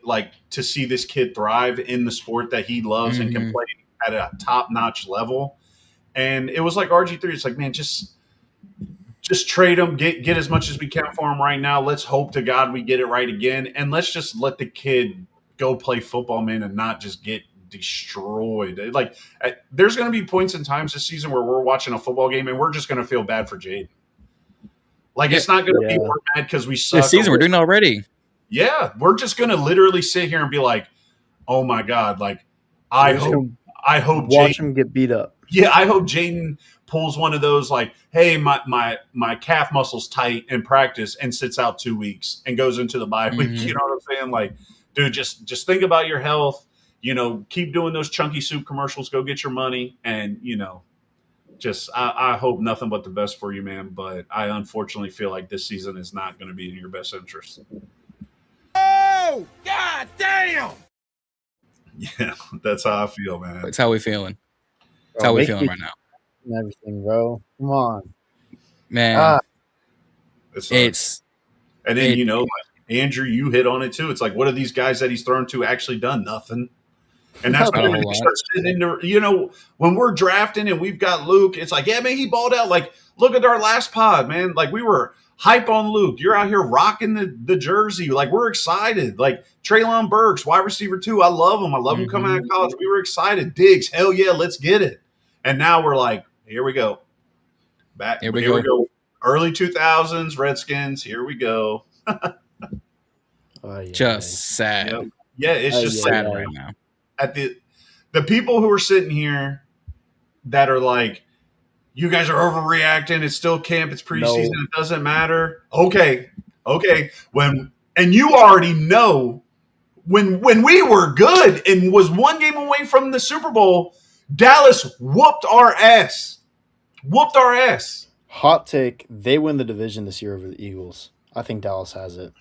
to see this kid thrive in the sport that he loves and can play at a top-notch level. And it was like RG3. It's like, man, just trade him, get as much as we can for him right now. Let's hope to God we get it right again. And let's just let the kid go play football, man, and not just get destroyed. Like, there's going to be points and times this season where we're watching a football game and we're just going to feel bad for Jaden. Like, it's not going to be we're mad because we suck.
This season, we're doing it already.
Yeah, we're just going to literally sit here and be like, oh, my God, like, I hope
watch him get beat up.
Yeah, I hope Jaden pulls one of those like, hey, my calf muscle's tight in practice and sits out 2 weeks and goes into the bye week. You know what I'm saying? Like, dude, just think about your health. Keep doing those chunky soup commercials. Go get your money. And, I hope nothing but the best for you, man. But I unfortunately feel like this season is not going to be in your best interest.
go! God damn!
Yeah, that's how I feel, man.
That's how we feeling. That's how we feeling right now.
And everything, bro. Come on,
man.
It's and then like Andrew, you hit on it too. It's like, what are these guys that he's thrown to actually done? Nothing. And that's when everything starts sitting into, when we're drafting and we've got Luke, it's like, yeah, man, he balled out. Like, look at our last pod, man. Like, we were hype on Luke. You're out here rocking the jersey. Like, we're excited. Like, Treylon Burks, wide receiver 2. I love him. I love him coming out of college. We were excited. Diggs, hell yeah, let's get it. And now we're like, here we go. Here we go. Early 2000s, Redskins, here we go.
Just sad.
Yeah, it's just
sad right now.
At the people who are sitting here that are like, you guys are overreacting. It's still camp. It's preseason. It doesn't matter. Okay. And you already know when we were good and was one game away from the Super Bowl, Dallas whooped our ass.
Hot take: they win the division this year over the Eagles. I think Dallas has it.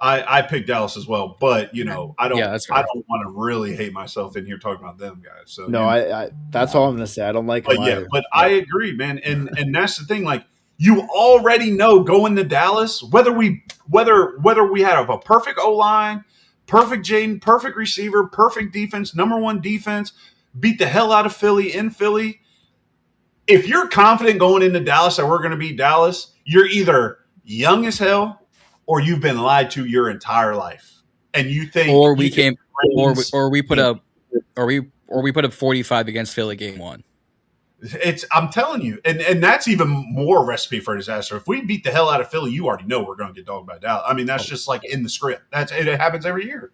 I picked Dallas as well, but I don't want to really hate myself in here talking about them guys. So
I that's all I'm gonna say. I don't like them either.
But I agree, man. And that's the thing. Like, you already know going to Dallas, whether we have a perfect O-line, perfect Jaden, perfect receiver, perfect defense, number 1 defense, beat the hell out of Philly in Philly. If you're confident going into Dallas that we're going to beat Dallas, you're either young as hell or you've been lied to your entire life, and you think,
or we put up 45 against Philly game 1.
I'm telling you, and that's even more recipe for disaster. If we beat the hell out of Philly, you already know we're going to get dogged by Dallas. I mean, that's just like in the script. It happens every year.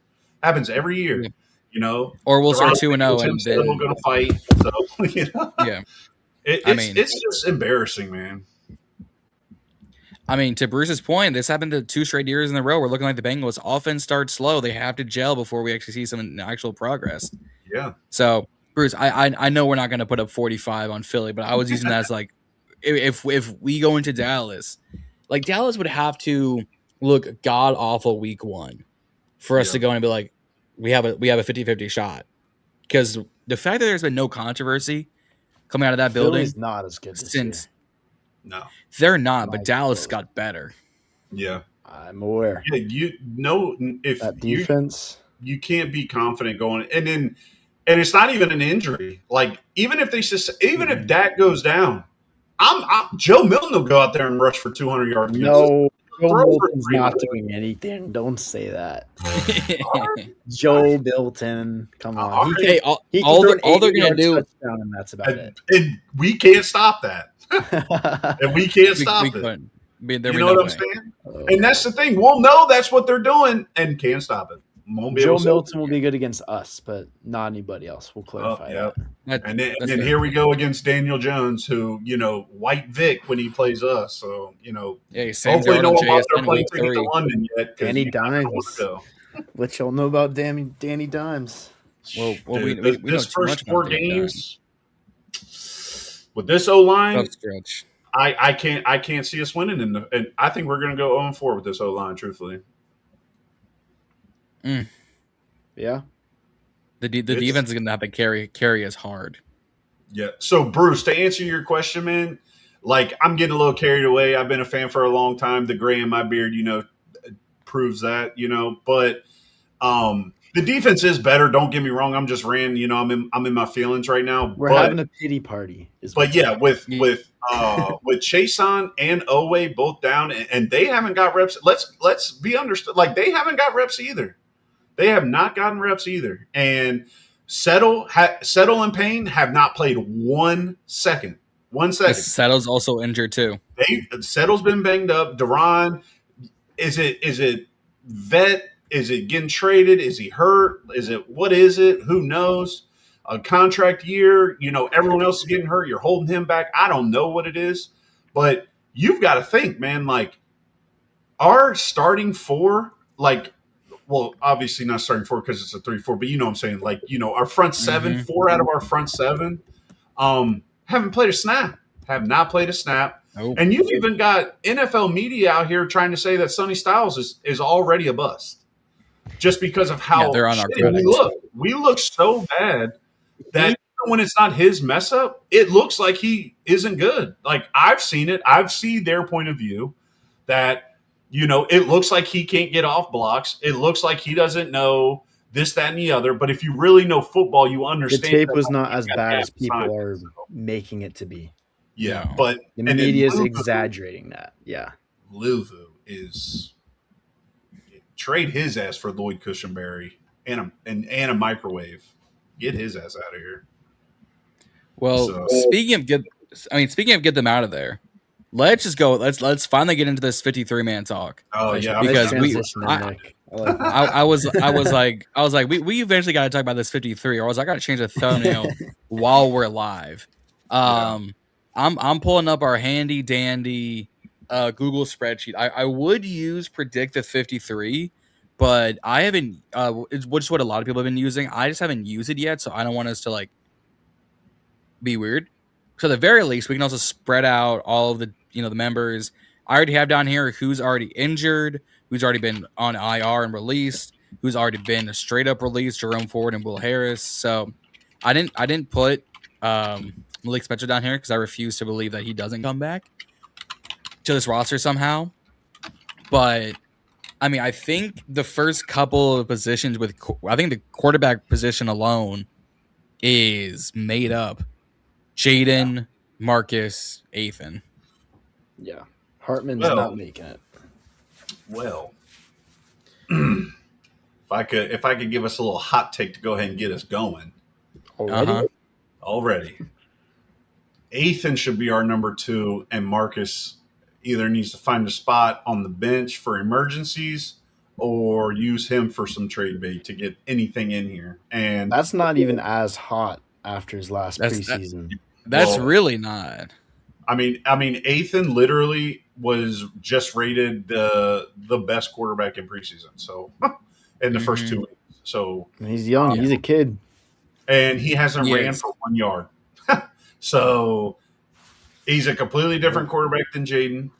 Or we'll start 2-0 and then
we're going to fight. So
yeah,
it's just embarrassing, man.
I mean, to Bruce's point, this happened to 2 straight years in a row. We're looking like the Bengals. Offense starts slow. They have to gel before we actually see some actual progress.
Yeah.
So, Bruce, I know we're not going to put up 45 on Philly, but I was using that as like, if we go into Dallas, like Dallas would have to look god awful week 1 for us to go and be like, we have a 50-50 shot. Because the fact that there's been no controversy coming out of that building
is not as good since.
No,
they're not, but Dallas got better.
Yeah,
I'm aware.
Yeah, if
that defense,
you can't be confident going, and it's not even an injury. Like, even if if Dak goes down, Joe Milton will go out there and rush for 200 yards.
No, Joe Milton's not doing anything. Don't say that. Joe Milton, come on.
All they're gonna do,
and that's about it.
And we can't stop that. And we can't stop it. You know what I'm saying? And that's the thing. We'll know that's what they're doing and can't stop it.
Joe Milton will be good against us, but not anybody else. We'll clarify that.
And then here we go against Daniel Jones, who, White Vic when he plays us. So, hopefully no one wants their plane ticket to London yet.
Danny Dimes. What y'all know about Danny Dimes?
Well,
dude,
we
this first 4 games with this O-line, I can't see us winning and I think we're going to go 0-4 with this O-line, truthfully.
Yeah.
The defense is going to have to carry us hard.
Yeah. So, Bruce, to answer your question, man, like, I'm getting a little carried away. I've been a fan for a long time. The gray in my beard, proves that, but the defense is better. Don't get me wrong. I'm just I'm in my feelings right now.
We're having a pity party.
With Chason and Owe both down, and they haven't got reps. Let's be understood. Like, they haven't got reps either. They have not gotten reps either. And Settle and Payne have not played 1 second. 1 second.
Settle's also injured too.
Settle's been banged up. Duran, is it vet? Is it getting traded? Is he hurt? What is it? Who knows? A contract year, everyone else is getting hurt. You're holding him back. I don't know what it is, but you've got to think, man, like, our starting 4, like, well, obviously not starting 4 because it's a 3-4, but you know what I'm saying? Like, our front 7, 4 out of our front 7 haven't played a snap, have not played a snap.
Nope.
And you've even got NFL media out here trying to say that Sonny Styles is already a bust. just because of how
they're on our
shitty we look. We look so bad that when it's not his mess up, it looks like he isn't good. Like I've seen it. I've seen their point of view that, it looks like he can't get off blocks. It looks like he doesn't know this, that, and the other. But if you really know football, you understand
the tape was not as bad as people are making it to be.
Yeah, but
the media is exaggerating that. Yeah,
Luvu is trade his ass for Lloyd Cushenberry and a microwave. Get his ass out of here.
Well, speaking of get them out of there. Let's just go. Let's finally get into this 53-man talk.
Oh yeah,
because I was like we eventually got to talk about this 53, or else I got to change the thumbnail while we're live. I'm pulling up our handy dandy Google spreadsheet. I would use predict the 53, but I haven't. Which is what a lot of people have been using. I just haven't used it yet, so I don't want us to be weird. So at the very least, we can also spread out all of the the members. I already have down here who's already injured, who's already been on IR and released, who's already been straight up released, Jerome Ford and Will Harris. So I didn't put Malik Spencer down here because I refuse to believe that he doesn't come back to this roster somehow. But I mean, I think the first couple of positions I think the quarterback position alone is made up. Jaden, Marcus, Ethan.
Yeah. Hartman's not making it.
Well, if I could give us a little hot take to go ahead and get us going. Already. Ethan should be our number 2, and Marcus either needs to find a spot on the bench for emergencies or use him for some trade bait to get anything in here. And
that's not even as hot after his last preseason.
That's really not.
I mean, Ethan literally was just rated the best quarterback in preseason. So in the first 2 weeks. So
he's young. He's a kid,
and he hasn't ran for 1 yard. So he's a completely different quarterback than Jaden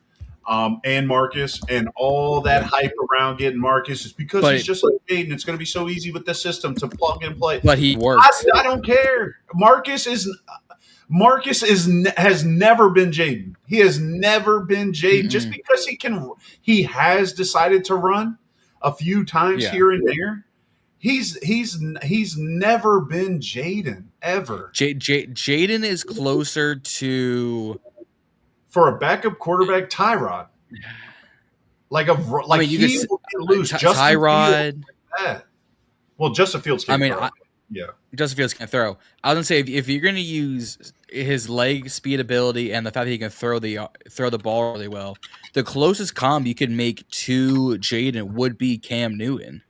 and Marcus, and all that hype around getting Marcus is because he's just like Jaden. It's going to be so easy with the system to plug and play.
But he works.
I don't care. Marcus has never been Jaden. He has never been Jaden. Just because he has decided to run a few times here and there. He's never been Jaden ever.
Jaden is closer to,
for a backup quarterback, Tyrod. You could lose
Tyrod.
Like well, Justin Fields can't throw.
Justin Fields can throw. I was gonna say if you're gonna use his leg speed ability and the fact that he can throw the ball really well, the closest comp you could make to Jaden would be Cam Newton.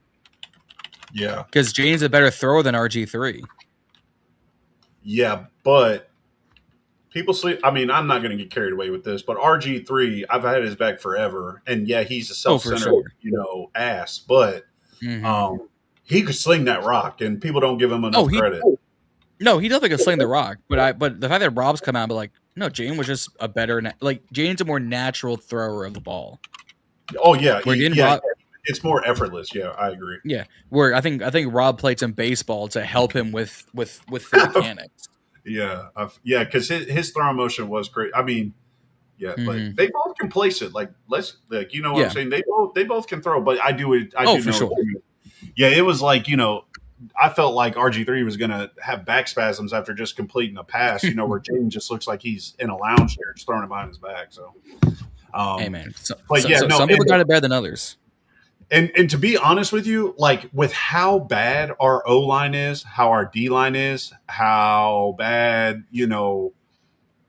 Yeah,
because Jaden's a better thrower than RG3.
Yeah, but people sleep. I mean, I'm not going to get carried away with this, but RG3, I've had his back forever, and he's a self-centered, ass, but he could sling that rock, and people don't give him enough credit.
No, he definitely could sling the rock, but the fact that Rob's come out and be like, no, Jaden was just a better, Jaden's a more natural thrower of the ball.
Oh yeah, it's more effortless. Yeah, I agree.
Yeah, where I think Rob played some baseball to help him with the mechanics.
Because his throw motion was great. I mean, but they both can place it. What I'm saying. They both can throw, but I do it. I do
for
know
sure.
Yeah, it was I felt like RG3 was going to have back spasms after just completing a pass. Where Jaden just looks like he's in a lounge chair, just throwing it behind his back. So,
hey man, some people got it better than others.
And to be honest with you, with how bad our O-line is, how our D-line is, how bad,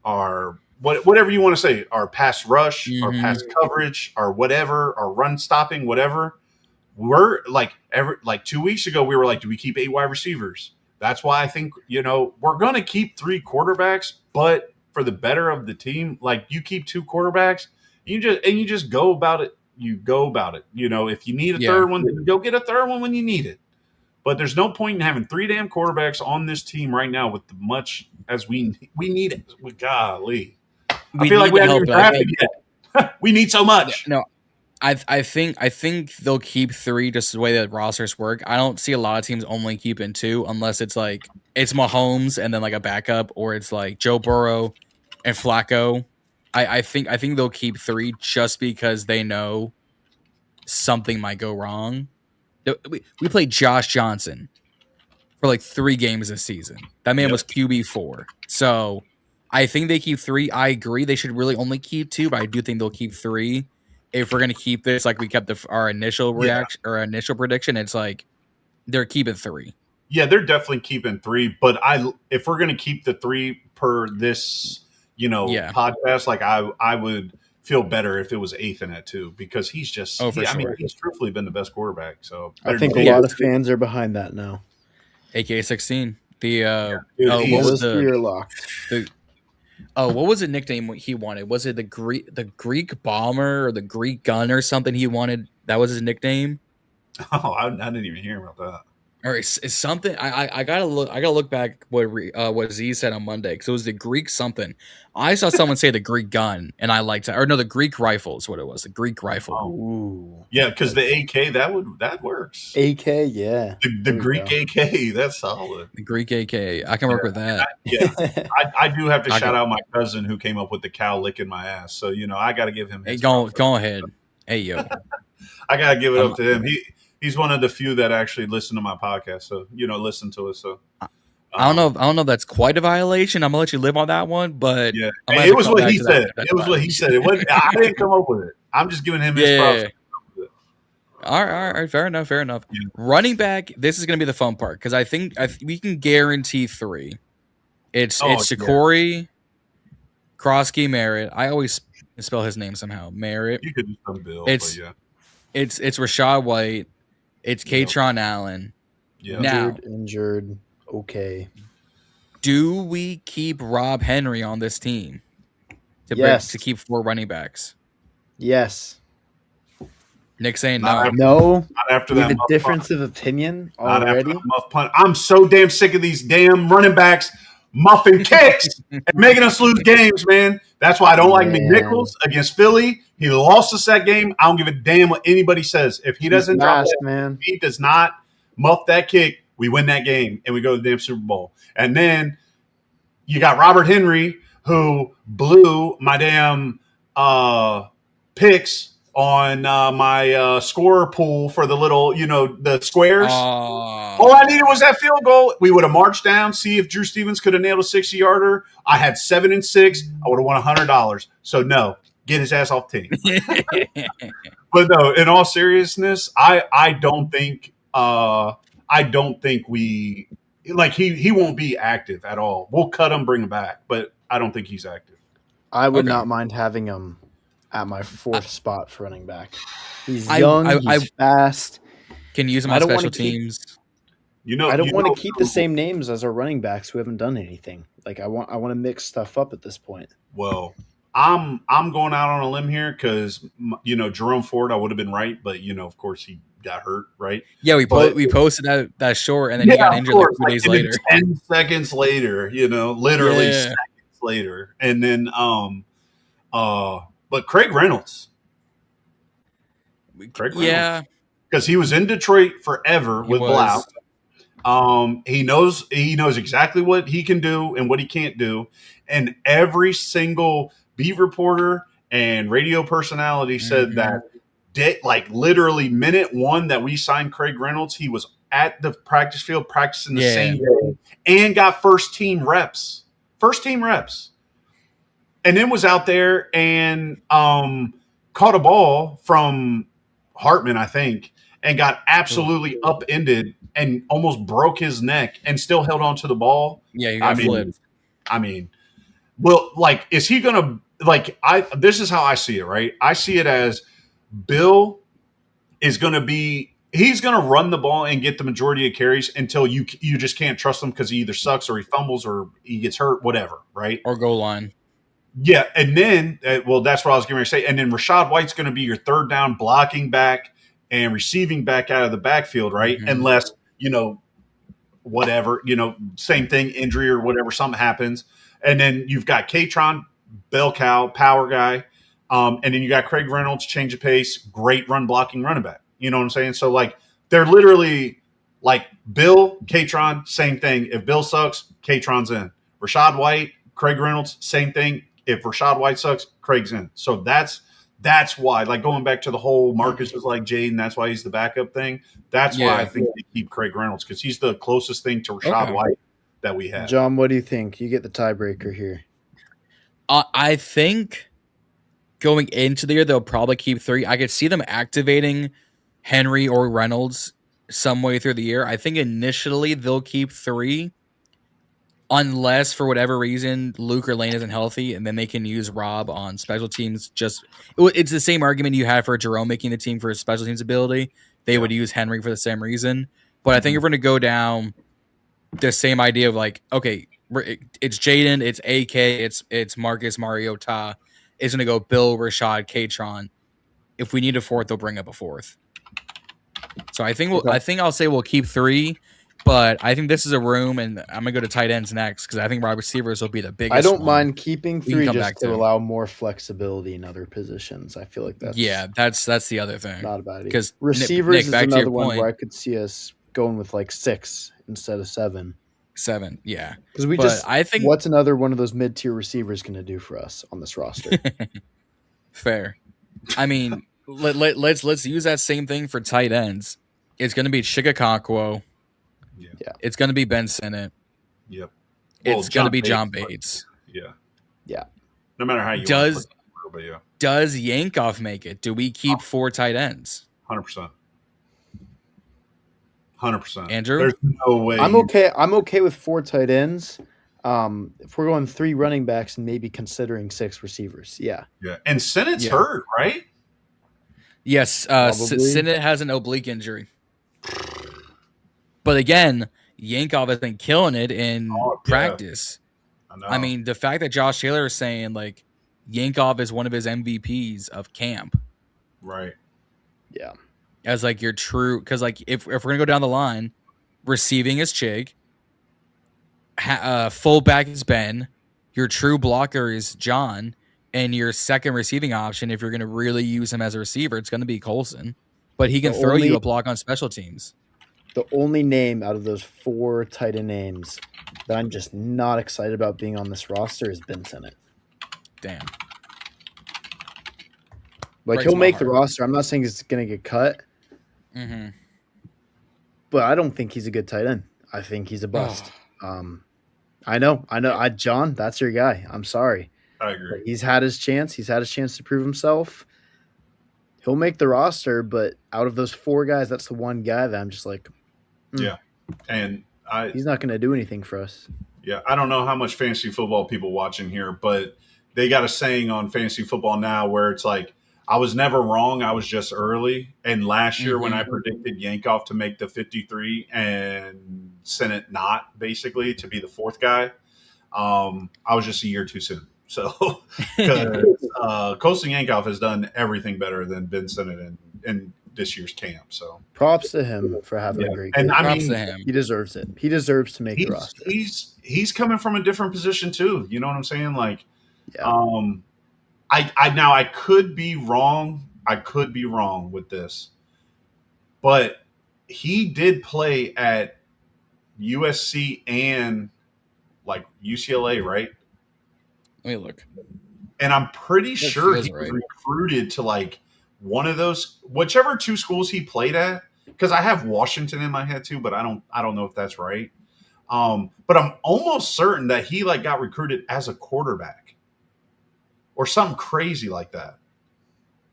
our whatever you want to say, our pass rush, our pass coverage, our whatever, our run stopping, whatever. We're 2 weeks ago, we were like, do we keep 8 wide receivers? That's why I think, we're going to keep 3 quarterbacks, but for the better of the team, you keep 2 quarterbacks, you just go about it. You go about it. If you need a third one, then go get a third one when you need it. But there's no point in having 3 damn quarterbacks on this team right now with the much as we need it. Golly. I feel like we haven't even drafted yet. We need so much.
No, I think they'll keep 3 just the way that rosters work. I don't see a lot of teams only keeping 2 unless it's like it's Mahomes and then like a backup, or it's like Joe Burrow and Flacco. I think they'll keep 3 just because they know something might go wrong. We played Josh Johnson for like 3 games this season. That man was QB4. So I think they keep 3. I agree they should really only keep 2, but I do think they'll keep 3. If we're gonna keep this like we kept our initial reaction or initial prediction, it's like they're keeping 3.
Yeah, they're definitely keeping 3. But if we're gonna keep the 3 per this, podcast, like I would feel better if it was Ethan at 2, because he's just
sure.
I mean, he's truthfully been the best quarterback. So
I think a lot of fans are behind that now.
AKA 16. The
what was the locked?
What was the nickname he wanted? Was it the Greek bomber or the Greek gun or something he wanted? That was his nickname.
Oh, I didn't even hear about that.
Or it's something. I gotta look back what Z said on Monday, because it was the Greek something. I saw someone say the Greek gun, and I liked it. Or no, the Greek rifle is what it was. The Greek rifle.
Ooh.
Yeah, because the AK that works.
AK, yeah.
The Greek AK, that's solid.
The Greek AK, I can work with that.
I do have to shout out my cousin who came up with the cow licking my ass. So I got to give him.
Hey, go ahead. Hey yo,
I got to give it up to him. He's one of the few that actually listen to my podcast. So listen to it. So
I don't know if that's quite a violation. I'm gonna let you live on that one, but
yeah, it was what he said. It was what he said. It wasn't. I didn't come up with it. I'm just giving him his props.
All right, fair enough. Yeah. Running back, this is gonna be the fun part, because I think we can guarantee 3. It's Shakori, Krosky, Merritt. I always spell his name somehow. Merritt.
You could do some Bill.
It's Rashad White. It's Katron Allen.
Yeah.
Now,
Injured. Okay.
Do we keep Rob Henry on this team to keep 4 running backs?
Yes.
Nick saying no.
Not
after
we
that.
have a difference of opinion already.
Muff punt. I'm so damn sick of these damn running backs muffing kicks and making us lose games, man. That's why I don't like McNichols against Philly. He lost us that game. I don't give a damn what anybody says. If he doesn't drop it, if he does not muff that kick, we win that game and we go to the damn Super Bowl. And then you got Robert Henry, who blew my damn picks on my scorer pool for the little, the squares. All I needed was that field goal. We would have marched down, see if Drew Stevens could have nailed a 60-yarder. I had 7 and 6. I would have won $100. So no, get his ass off the team. But no, in all seriousness, I don't think we like he won't be active at all. We'll cut him, bring him back, but I don't think he's active.
I would not mind having him at my 4th spot for running back. He's young, he's fast.
Can use him on special teams.
I don't want to keep the same names as our running backs who haven't done anything. Like I want to mix stuff up at this point.
Well, I'm going out on a limb here because Jerome Ford, I would have been right, but of course he got hurt, right?
Yeah, we posted that short, and then he got injured like 2 days later.
10 seconds later, literally seconds later, and then but Craig Reynolds, because he was in Detroit forever with Blau. He knows exactly what he can do and what he can't do, and every single beat reporter and radio personality said that literally minute 1 that we signed Craig Reynolds, he was at the practice field practicing the same day and got first team reps, and then was out there and caught a ball from Hartman, I think, and got absolutely upended and almost broke his neck and still held on to the ball.
Yeah, he got flipped.
I mean, well, is he going to this is how I see it, right? I see it as Bill is going to be – he's going to run the ball and get the majority of carries until you just can't trust him because he either sucks or he fumbles or he gets hurt, whatever, right?
Or goal line.
Yeah, and then that's what I was going to say. And then Rashad White's going to be your third down blocking back and receiving back out of the backfield, right? Mm-hmm. Unless, whatever, same thing, injury or whatever, something happens. And then you've got Katron, bell cow, power guy. And then you got Craig Reynolds, change of pace, great run blocking running back. You know what I'm saying? So like they're literally like Bill, Katron, same thing. If Bill sucks, Katron's in. Rashad White, Craig Reynolds, same thing. If Rashad White sucks, Craig's in. So that's why, like going back to the whole Marcus is like Jaden, that's why he's the backup thing. That's why I think they keep Craig Reynolds, because he's the closest thing to Rashad White that we have.
John, what do you think? You get the tiebreaker here.
I think going into the year, they'll probably keep 3. I could see them activating Henry or Reynolds some way through the year. I think initially they'll keep 3 unless for whatever reason Luke or Lane isn't healthy, and then they can use Rob on special teams. It's the same argument you had for Jerome making the team for his special teams ability. They would use Henry for the same reason. But I think if we're going to go down the same idea of like, okay, it's Jaden, it's AK, it's Marcus, Mario, Ta. It's going to go Bill, Rashad, Katron. If we need a 4th, they'll bring up a 4th. So I think I'll say we'll keep 3, but I think this is a room, and I'm gonna go to tight ends next because I think wide receivers will be the biggest.
I don't mind keeping 3 just to
allow
more flexibility in other positions. I feel like that's
that's the other thing.
Not a bad idea.
Because
receivers is another one where I could see us going with like 6 instead of 7.
7, yeah.
Because I think what's another one of those mid-tier receivers going to do for us on this roster?
Fair. I mean, let's use that same thing for tight ends. It's going to be Chigakakwo.
Yeah.
It's going to be Ben Sinnott.
Yep.
It's going to be John Bates.
Yeah. No matter how you
does Yankoff make it? Do we keep 4 tight ends?
100%. 100%.
Andrew?
There's no way.
I'm okay with 4 tight ends. If we're going 3 running backs and maybe considering 6 receivers. Yeah.
And Sinnott's hurt, right?
Yes. Sinnott has an oblique injury. But again, Yankoff has been killing it in practice. I mean, the fact that Josh Taylor is saying like Yankoff is one of his MVPs of camp.
Right.
Yeah.
As like your true, because like if we're gonna go down the line, receiving is Chig, fullback is Ben, your true blocker is John, and your second receiving option, if you're gonna really use him as a receiver, it's gonna be Colson, but he can throw you a block on special teams.
The only name out of those 4 tight end names that I'm just not excited about being on this roster is Ben Sinnott.
Damn.
Like, he'll make the roster. I'm not saying he's going to get cut.
Mm-hmm.
But I don't think he's a good tight end. I think he's a bust. I know. John, that's your guy. I'm sorry.
I agree.
But he's had his chance. He's had his chance to prove himself. He'll make the roster, but out of those 4 guys, that's the one guy that I'm just like,
yeah. And
he's not going to do anything for us.
Yeah, I don't know how much fantasy football people watching here, but they got a saying on Fantasy Football Now where it's like, I was never wrong, I was just early. And last year when I predicted Yankoff to make the 53 and Sinnott not, basically, to be the 4th guy, I was just a year too soon. So, Colson Yankoff has done everything better than Ben Sinnott in this year's camp. So
props to him for having a great
game. And
props to him.
He deserves it. He deserves to make the roster.
He's coming from a different position too. You know what I'm saying? Like,
yeah.
I could be wrong. I could be wrong with this, but he did play at USC and like UCLA, right?
Let me look.
And I'm pretty sure he was recruited to like one of those, whichever 2 schools he played at. Because I have Washington in my head too, but I don't know if that's right. But I'm almost certain that he like got recruited as a quarterback or something crazy like that.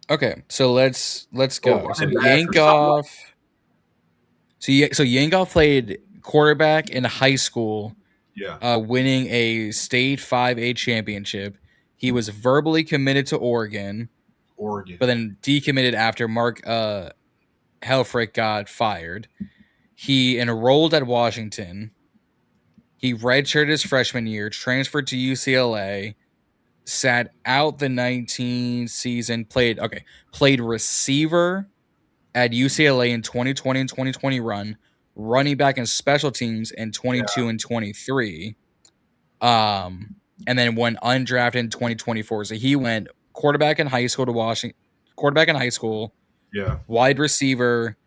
Okay, so let's go. So Yankoff. So Yankoff played quarterback in high school.
Yeah.
Winning a state 5A championship. He was verbally committed to Oregon, but then decommitted after Mark Helfrich got fired. He enrolled at Washington. He redshirted his freshman year, transferred to UCLA, sat out the 19 season, played receiver at UCLA in 2020 and 2020 run, running back and special teams in 22 and 23. And then went undrafted in 2024. So he went quarterback in high school to Washington, quarterback in high school,
Yeah.
wide receiver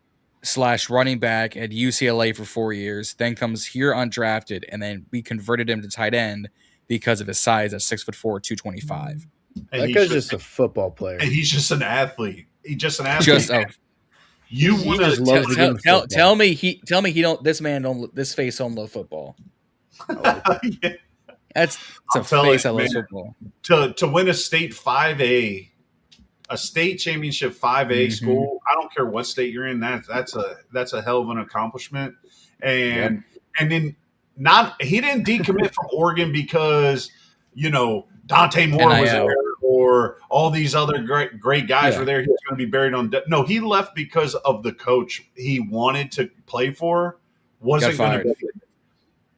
/ running back at UCLA for 4 years, then comes here undrafted, and then we converted him to tight end because of his size at 6'4", 225.
And
That guy's just a football player.
And he's just an athlete. He's just an athlete.
He just loves the game of football.
Tell me he don't. This man don't. This face don't love football.
Yeah.
That's a face that loves football.
To win a state 5A, a state championship 5A school. I don't care what state you're in. That's a hell of an accomplishment. And then he didn't decommit from Oregon because Dante Moore was there or all these other great guys were there. He was going to be buried on. No, he left because of the coach he wanted to play for wasn't going to be.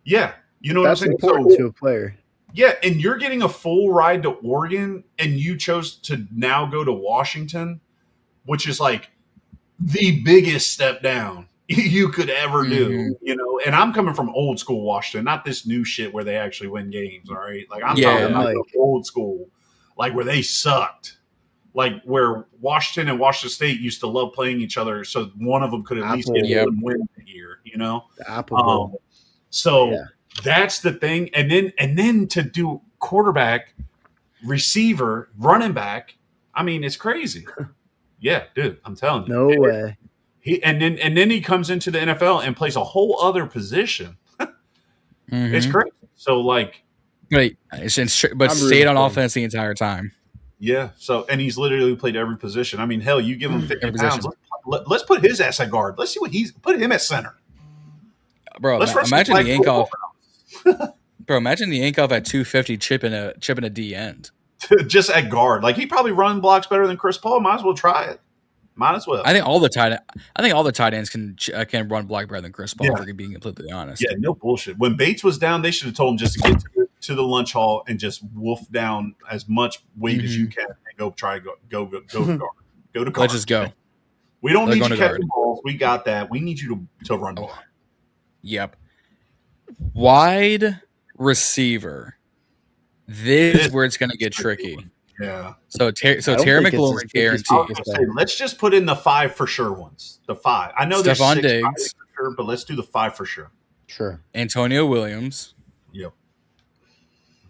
Yeah, you know
that's
what I'm saying.
That's important to a player.
Yeah, and you're getting a full ride to Oregon, and you chose to now go to Washington, which is like the biggest step down you could ever do, And I'm coming from old school Washington, not this new shit where they actually win games, all right? Like I'm talking about old school, like where they sucked, like where Washington and Washington State used to love playing each other, so one of them could at least get one win a year,
The Apple Bowl.
That's the thing, and then to do quarterback, receiver, running back. I mean, it's crazy. Yeah, dude, I'm telling you.
No way.
And then he comes into the NFL and plays a whole other position. It's crazy. So like,
but stayed on offense the entire time.
Yeah. So and he's literally played every position. I mean, hell, you give him 50 pounds. Let's put his ass at guard. Let's see what put him at center.
Bro, imagine the ink off. Bro, imagine the ink off at 250 chipping a D end.
Just at guard. Like he probably run blocks better than Chris Paul. Might as well try it. Might as well.
I think all the tight ends can run block better than Chris Paul. For being completely honest.
Yeah, no bullshit. When Bates was down, they should have told him just to get to the lunch hall and just wolf down as much weight as you can and go try go to guard. Go to guard.
Let's just go.
We don't need you catching balls. We got that. We need you to run ball.
Yep. Wide receiver. This is where it's going to get tricky.
Yeah.
So Terry McLaurin guaranteed.
Let's just put in the 5 for sure ones. The 5. I know there's
Stephon
6
Diggs,
for sure, but let's do the 5 for sure.
Sure.
Antonio Williams.
Yep.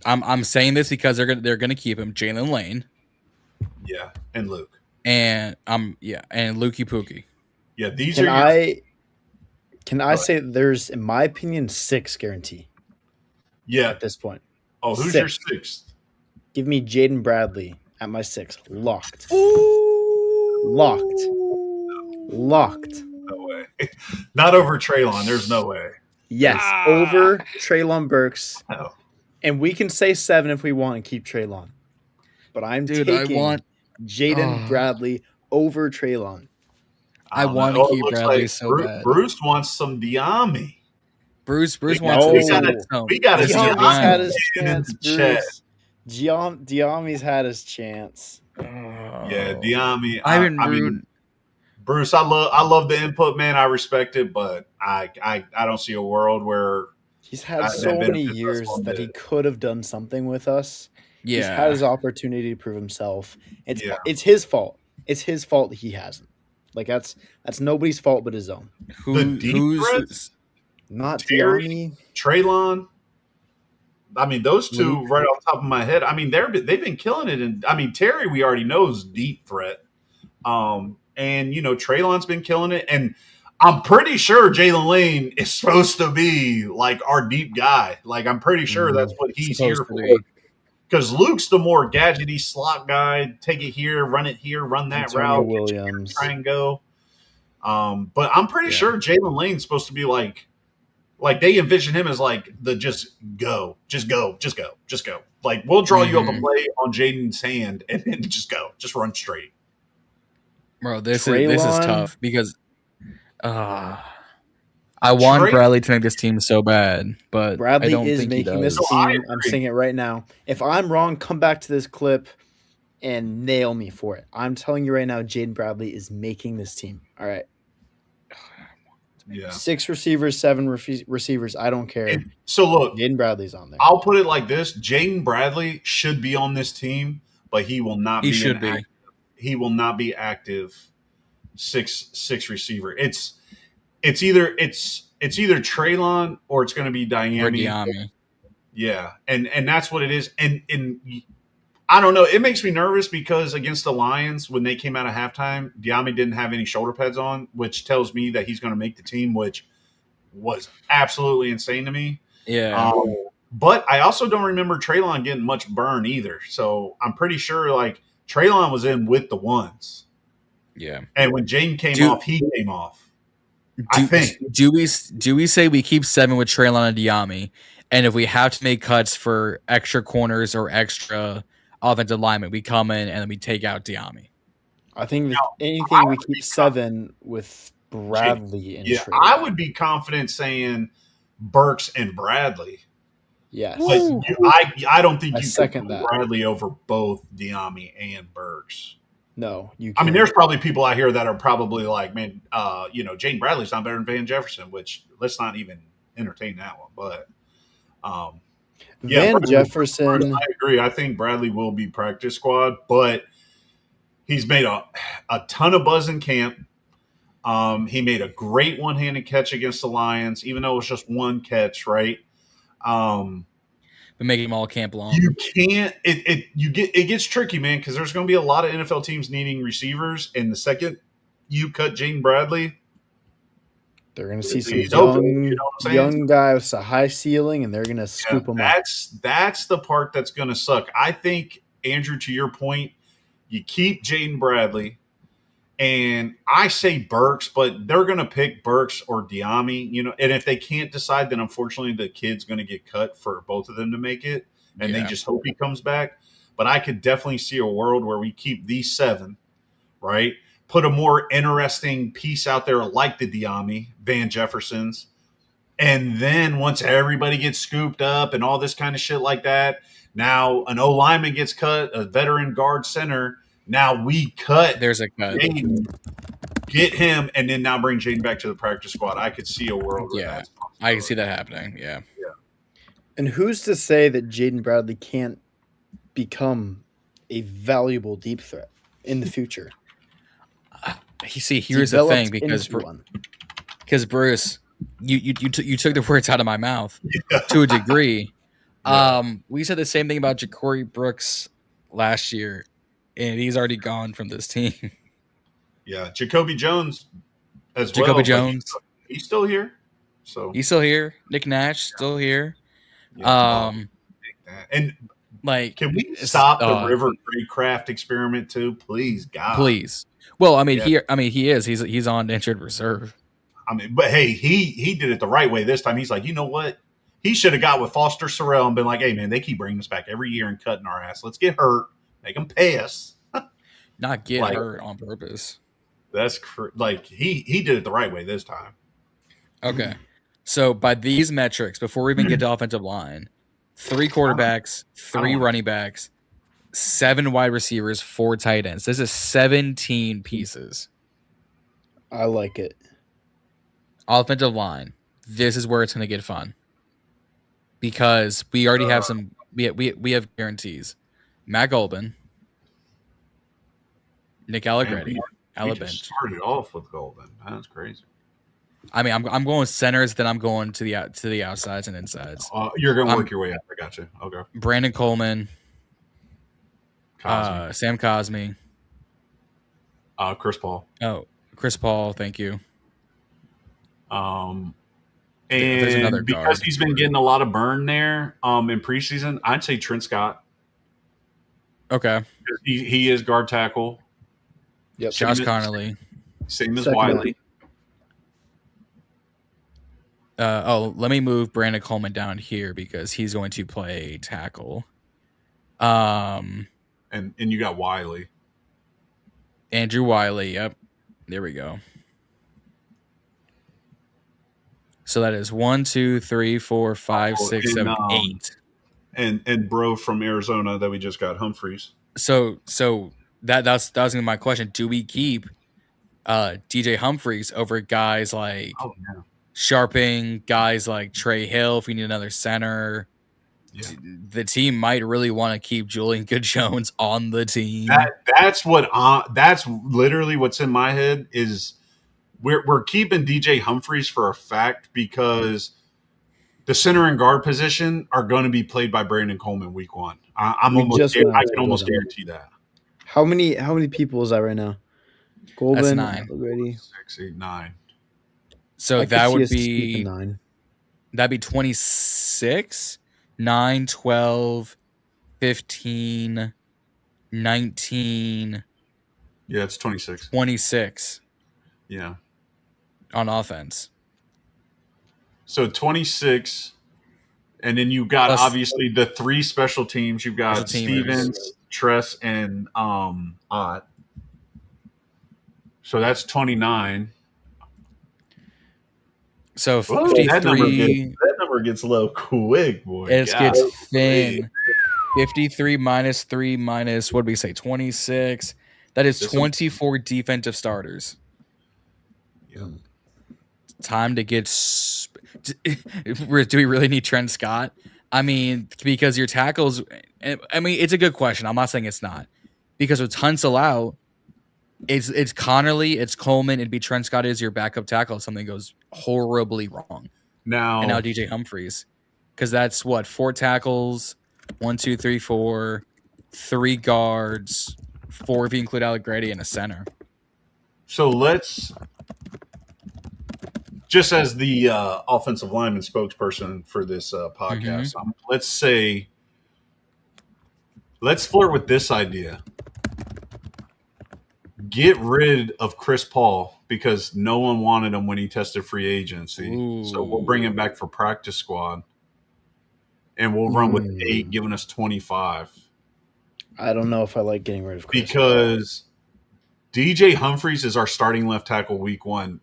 I'm saying this because they're gonna keep him. Jalen Lane.
Yeah, and Luke.
And and Lukey Pookie.
Yeah, these
Can I say there's, in my opinion, 6 guarantee?
Yeah.
At this point.
Oh, who's your 6th?
Give me Jaden Bradley at my 6th. Locked.
Ooh.
Locked.
No way. Not over Treylon. There's no way.
Yes, over Treylon Burks.
No.
And we can say 7 if we want and keep Treylon. But I'm taking Jaden Bradley over Treylon.
I want to keep Bradley so bad.
Bruce wants some Diami.
Bruce wants
we got to
Diami's had his chance, Bruce. Diami's had his chance.
Yeah, Diami. I mean, Bruce, I love the input, man. I respect it, but I don't see a world where
he's had so many years that he could have done something with us.
Yeah,
he's had his opportunity to prove himself. It's his fault. It's his fault that he hasn't. Like that's nobody's fault but his own.
Who's
not
Terry,
Diami,
Treylon? I mean, those two right off the top of my head. I mean, they've been killing it. And I mean, Terry, we already know is deep threat. And Treylon's been killing it. And I'm pretty sure Jalen Lane is supposed to be like our deep guy. Like I'm pretty sure that's what he's here for. Because Luke's the more gadgety slot guy. Take it here, run that route,
Williams,
try and go. But I'm pretty sure Jalen Lane's supposed to be like they envision him as like the just go. Like we'll draw you up a play on Jaden's hand and then just run straight.
Bro, this is tough because I want Bradley to make this team so bad, but
Bradley
I don't
is
think
making this team. I'm saying it right now. If I'm wrong, come back to this clip and nail me for it. I'm telling you right now, Jaden Bradley is making this team. All right.
Yeah.
6 receivers, 7 receivers. I don't care.
So look,
Jaden Bradley's on there.
I'll put it like this: Jaden Bradley should be on this team, but he will not
He
be
should be.
he will not be active six receiver. It's either Traylon or it's going to be Diami. Yeah, and that's what it is. And I don't know. It makes me nervous because against the Lions, when they came out of halftime, Diami didn't have any shoulder pads on, which tells me that he's going to make the team, which was absolutely insane to me.
Yeah.
But I also don't remember Traylon getting much burn either. So I'm pretty sure like Traylon was in with the ones.
Yeah.
And when Jaden came off, he came off. I think.
Do we say we keep 7 with Traylon and Diami, and if we have to make cuts for extra corners or extra offensive linemen, we come in and then we take out Diami?
I think anything we keep 7 with Bradley and Traylon.
I would be confident saying Burks and Bradley.
Yes.
But I don't think you
can
put Bradley over both Diami and Burks.
No, you can't.
I mean, there's probably people out here that are probably like, man, Jane Bradley's not better than Van Jefferson, which let's not even entertain that one. But
Van Jefferson.
I agree. I think Bradley will be practice squad, but he's made a ton of buzz in camp. He made a great one-handed catch against the Lions, even though it was just one catch, right?
But making him all camp long.
You can't. It gets tricky, man, because there's going to be a lot of NFL teams needing receivers, and the second you cut Jaden Bradley,
they're going to see some young guy with a high ceiling, and they're going to scoop him up.
That's the part that's going to suck. I think, Andrew, to your point, you keep Jaden Bradley, and I say Burks, but they're going to pick Burks or Diami, and if they can't decide, then unfortunately the kid's going to get cut for both of them to make it, and they just hope he comes back. But I could definitely see a world where we keep these 7, right? Put a more interesting piece out there like the Diami, Van Jeffersons, and then once everybody gets scooped up and all this kind of shit like that, now an O-lineman gets cut, a veteran guard center. Now we cut.
There's a cut.
Jaden, get him, and then now bring Jaden back to the practice squad. I could see a world where that's possible.
I can see that happening. Yeah.
And who's to say that Jaden Bradley can't become a valuable deep threat in the future?
Here's the thing, because Bruce, you took the words out of my mouth to a degree. We said the same thing about Ja'Cory Brooks last year, and he's already gone from this team.
Yeah, Jacoby Jones as well.
Jacoby Jones,
he's still here. So
he's still here. Nick Nash still here.
And like, can we stop the River Craycraft experiment too, please, God?
Please. Well, I mean, he is. He's on injured reserve.
I mean, but hey, he did it the right way this time. He's like, you know what? He should have got with Foster Sorrell and been like, hey, man, they keep bringing us back every year and cutting our ass. Let's get hurt, make them pay us.
Not get hurt on purpose.
That's like he did it the right way this time.
Okay. So by these metrics, before we even get to offensive line, 3 quarterbacks, 3 running backs, 7 wide receivers, 4 tight ends. This is 17 pieces.
I like it.
Offensive line. This is where it's going to get fun. Because we already have some we have guarantees. Matt Golden, Nick Allegretti,
we just started off with Golden. That's crazy.
I mean, I'm going centers, then I'm going to the outsides and insides.
You're going to work your way up. I got you. Okay.
Brandon Coleman, Sam Cosme,
Chris Paul.
Oh, Chris Paul. Thank you.
And because he's been getting a lot of burn there in preseason, I'd say Trent Scott.
Okay.
He is guard tackle.
Yep.
Josh Connolly.
Same as Wiley.
Let me move Brandon Coleman down here because he's going to play tackle.
And you got Wiley.
Andrew Wiley. Yep. There we go. So that is 1, 2, 3, 4, 5, 6, 7, 8.
And bro from Arizona that we just got, Humphreys.
So that was gonna be my question. Do we keep DJ Humphreys over guys like Sharping, guys like Trey Hill if we need another center? the team might really want to keep Julian Good-Jones on the team.
That's literally what's in my head is we're keeping DJ Humphries for a fact because the center and guard position are going to be played by Brandon Coleman week 1. I can almost guarantee that.
How many people is that right now? Golden,
That's 9.
Already.
6, 8, 9.
So that would be
9.
That'd be 26, 9, 12, 15, 19.
Yeah, it's 26.
26.
Yeah.
On offense.
So 26, and then you got obviously the 3 special teams. You've got Stevens, Tress, and Ott. So that's 29.
So 53.
That number gets low quick, boy.
It gets thin. 53 minus 3 minus, what did we say, 26. That is 24 defensive starters.
Yeah.
Time to get. Do we really need Trent Scott? I mean, because your tackles. I mean, it's a good question. I'm not saying it's not, because with Tunsil out, it's Connerly, it's Coleman, it'd be Trent Scott is your backup tackle if something goes horribly wrong. And now DJ Humphries, because that's what 4 tackles, 1, 2, 3, 4, 3 guards, 4 if you include Allegretti, and a center.
So let's. Just as the offensive lineman spokesperson for this podcast, let's flirt with this idea. Get rid of Chris Paul because no one wanted him when he tested free agency. Ooh. So we'll bring him back for practice squad, and we'll run with 8, giving us 25.
I don't know if I like getting rid of Chris
because Paul. DJ Humphries is our starting left tackle week 1.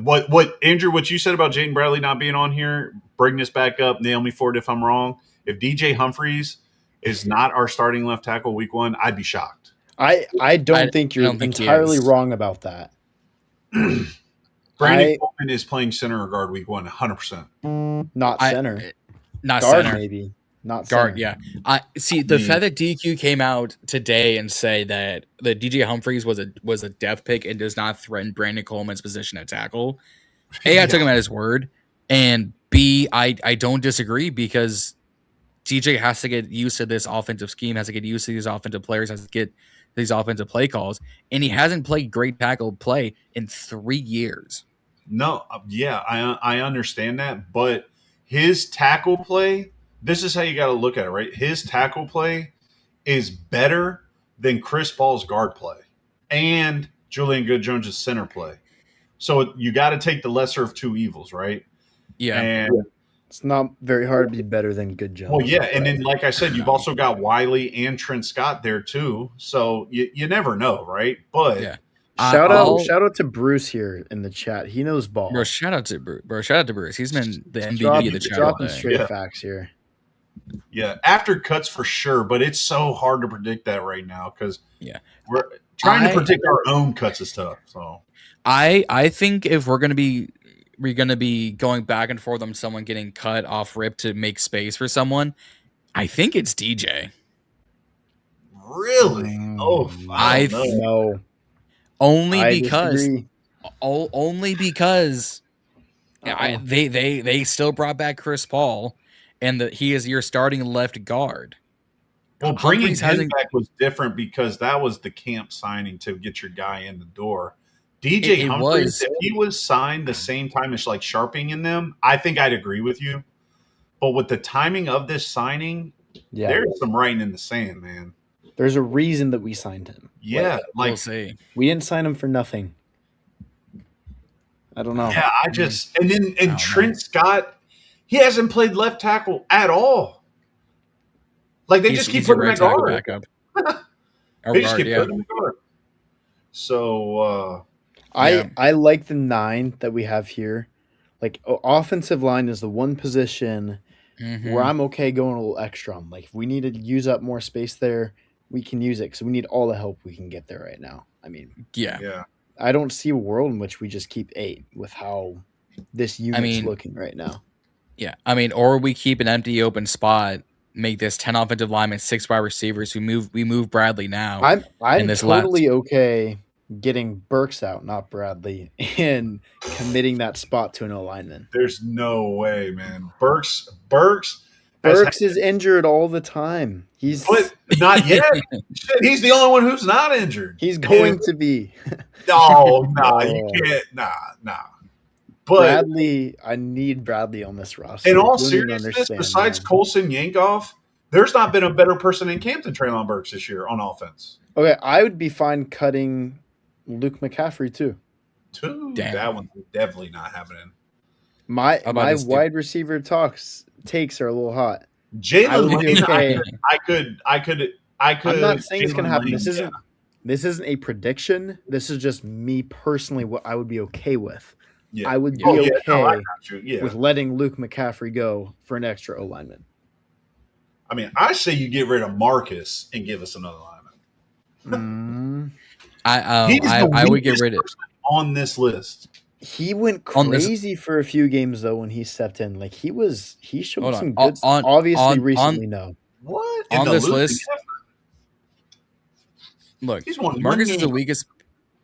What Andrew, what you said about Jaden Bradley not being on here, bring this back up, nail me for it if I'm wrong. If DJ Humphries is not our starting left tackle week 1, I'd be shocked.
I don't think you're entirely wrong about that.
Brandon Coleman is playing center or guard week 1, 100%.
Not center.
Not
guard,
center.
Maybe. Not
guard,
center.
yeah. I see the fact that DQ came out today and say that the DJ Humphries was a depth pick and does not threaten Brandon Coleman's position at tackle. A, I took him at his word, and B, I don't disagree because DJ has to get used to this offensive scheme, has to get used to these offensive players, has to get these offensive play calls, and he hasn't played great tackle play in 3 years.
No, yeah, I understand that, but his tackle play. This is how you got to look at it, right? His tackle play is better than Chris Paul's guard play and Julian Good-Jones' center play. So you got to take the lesser of 2 evils, right?
Yeah.
And
it's not very hard to be better than Good-Jones.
Well, yeah, and then like I said, you've also got Wiley and Trent Scott there too. So you never know, right? But
yeah.
Shout out to Bruce here in the chat. He knows ball.
Bro, shout out to Bruce. He's been the MVP of the chat.
Dropping straight facts here.
Yeah, after cuts for sure, but it's so hard to predict that right now because we're trying to predict our own cuts and stuff. So
I think if we're gonna be going back and forth on someone getting cut off rip to make space for someone, I think it's DJ.
Really?
I
know.
Only because they still brought back Chris Paul. And he is your starting left guard.
Well, bringing him back was different because that was the camp signing to get your guy in the door. DJ Humphries, if he was signed the same time as like Sharping in them, I think I'd agree with you. But with the timing of this signing, there's some writing in the sand, man.
There's a reason that we signed him.
Yeah,
we'll see.
We didn't sign him for nothing. I don't know.
Yeah, and Trent Scott. He hasn't played left tackle at all. Like they just keep putting him at guard. They just keep putting him at guard. So
I like the 9 that we have here. Like offensive line is the one position where I'm okay going a little extra on. Like if we need to use up more space there, we can use it. So we need all the help we can get there right now. I mean,
yeah.
I don't see a world in which we just keep 8 with how this unit's looking right now.
Yeah, I mean, or we keep an empty open spot, make this 10 offensive linemen, 6 wide receivers. We move Bradley now.
I'm
this
totally okay getting Burks out, not Bradley, and committing that spot to an O lineman.
There's no way, man. Burks
is injured all the time.
But not yet. Shit, he's the only one who's not injured.
He's going to be.
No, you can't. Nah. But
Bradley, I need Bradley on this roster.
In all seriousness, besides Colson Yankoff, there's not been a better person in camp than Treylon Burks this year on offense.
Okay, I would be fine cutting Luke McCaffrey too.
That one's definitely not happening.
My wide receiver takes are a little hot.
Jalen Lane, I could.
I'm not saying it's going to happen. This isn't a prediction. This is just me personally what I would be okay with.
Yeah.
I would be okay with letting Luke McCaffrey go for an extra O lineman.
I mean, I say you get rid of Marcus and give us another lineman.
I would get rid of
on this list.
He went crazy for a few games though when he stepped in. Like he showed some good. Obviously, recently, no.
What
on this list? Look, Marcus is the weakest.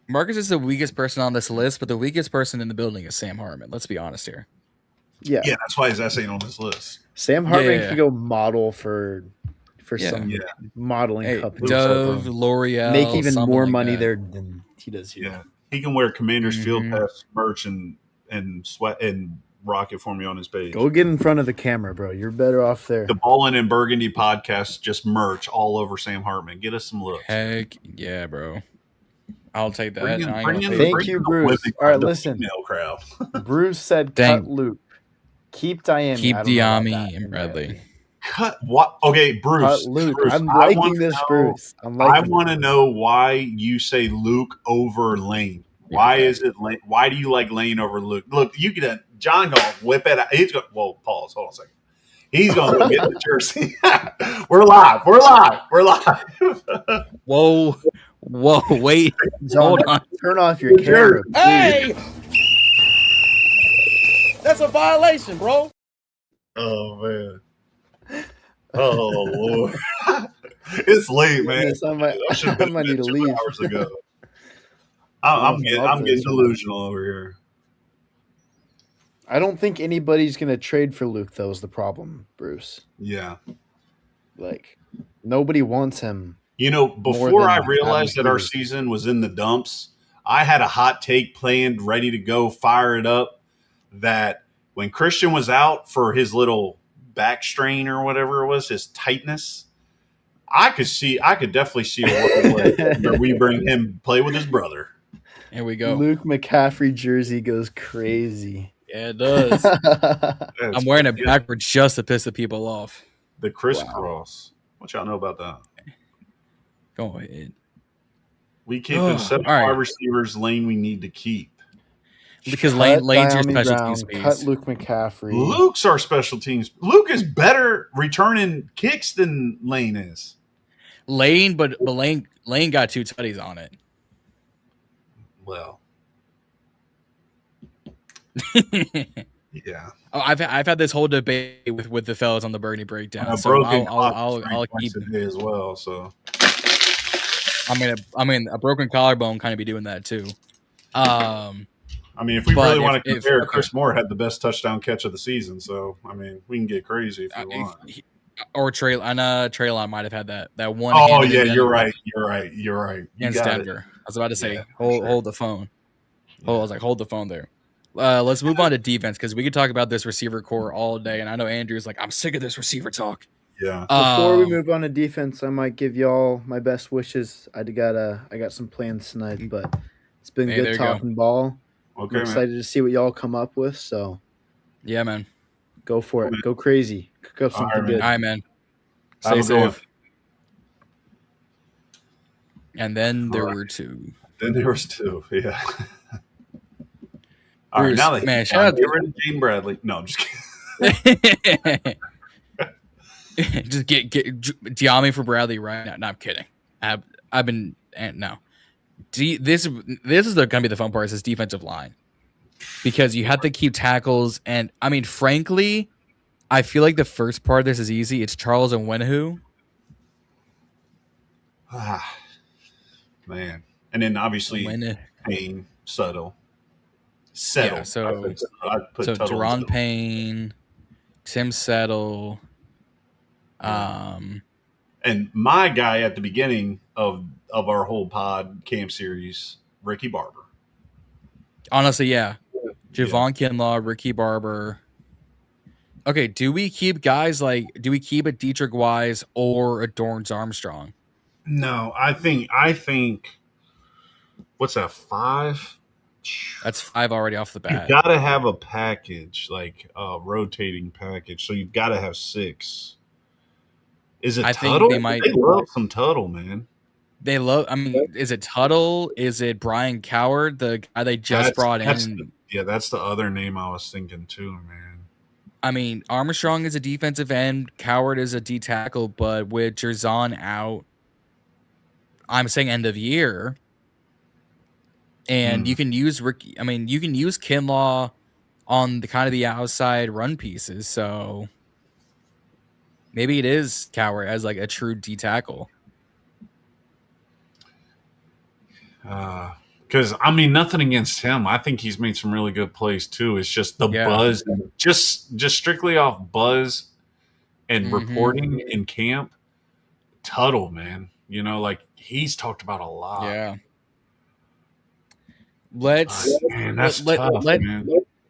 Marcus is the weakest person on this list, but the weakest person in the building is Sam Hartman. Let's be honest here.
Yeah,
that's why his essay on this list.
Sam Hartman can go model for some modeling company.
Dove, L'Oreal,
make even more money there than he does here.
Yeah, he can wear Commander's Field Pass merch and sweat and rock it for me on his page.
Go get in front of the camera, bro. You're better off there.
The Ballin and Burgundy podcast just merch all over Sam Hartman. Get us some looks.
Heck yeah, bro. I'll take that.
Thank you, Bruce. All right, listen. Bruce said cut Luke. Keep Diami.
Keep Diami and Bradley.
Cut what? Okay, Bruce.
Cut Luke. Bruce, I'm liking this, Bruce.
I want to know why you say Luke over Lane. Why is it Lane? Why do you like Lane over Luke? Look, you get John gonna whip it out. He's going. Well, pause. Hold on a second. He's gonna go get the jersey. We're live.
Whoa, wait.
Hold on. Turn off your camera.
Hey! That's a violation, bro.
Oh, man. Oh, Lord. It's late, man.
I might need to leave.
Hours ago. I'm getting delusional over here.
I don't think anybody's going to trade for Luke, though, is the problem, Bruce.
Yeah.
Like, nobody wants him.
You know, before I realized that our season was in the dumps, I had a hot take planned, ready to go, fire it up, that when Christian was out for his little back strain or whatever it was, his tightness, I could definitely see a world where we bring him play with his brother.
Here we go.
Luke McCaffrey jersey goes crazy.
Yeah, it does. I'm wearing it backwards just to piss the people off.
The crisscross. What y'all know about that?
Go ahead.
We keep the 7 wide receivers lane we need to keep.
Because Lane's your special teams piece.
Cut Luke McCaffrey.
Luke's our special teams. Luke is better returning kicks than Lane is.
Lane got 2 tutties on it.
Well. Yeah.
Oh, I've had this whole debate with the fellas on the Burgundy breakdown. I'll keep it
as well. So
I mean a broken collarbone kind of be doing that too.
I mean, if we really want to compare, Chris Moore had the best touchdown catch of the season. So I mean, we can get crazy if you want.
Or Treylon might have had that one.
Oh yeah, you're right.
Against Denver. I was about to say hold the phone. I was like, hold the phone there. Let's move on to defense because we could talk about this receiver core all day, and I know Andrew's like, I'm sick of this receiver talk.
Yeah.
Before we move on to defense, I might give y'all my best wishes. I got some plans tonight, but it's been good talking ball.
Okay,
I'm excited to see what y'all come up with. So,
yeah, man,
go for it. Go crazy. Cook up something good.
All right, man. Stay safe. And then there were 2.
Then there was 2. Yeah. All right, now get rid of Gene Bradley. No, I'm just kidding.
Just get Diami for Bradley right now. No, I'm kidding. I've been no. This is going to be the fun part. Is this defensive line because you have to keep tackles, and I mean, frankly, I feel like the first part of this is easy. It's Charles and Wenhu.
Man. And then obviously Payne, Settle.
Yeah, so
I'd put
Deron Payne, Tim Settle.
And my guy at the beginning of our whole pod camp series, Ricky Barber.
Honestly, yeah. Javon Kinlaw, Ricky Barber. Okay, do we keep guys do we keep a Dietrich Wise or a Dorrance Armstrong?
No, I think what's that, 5?
That's 5 already off the bat.
You gotta have a package, like a rotating package. So you've got to have 6. Is it Tuttle? They love some Tuttle, man.
They love. I mean, is it Tuttle? Is it Brian Coward, the guy they just brought in?
That's the other name I was thinking too, man.
I mean, Armstrong is a defensive end. Coward is a D tackle, but with Jerzon out, I'm saying end of year. And you can use Ricky. I mean, you can use Kinlaw on the kind of the outside run pieces. So maybe it is Coward as like a true D tackle.
Because I mean, nothing against him. I think he's made some really good plays too. It's just the buzz, just strictly off buzz and reporting in camp. Tuttle, man, you know, like he's talked about a lot.
Yeah.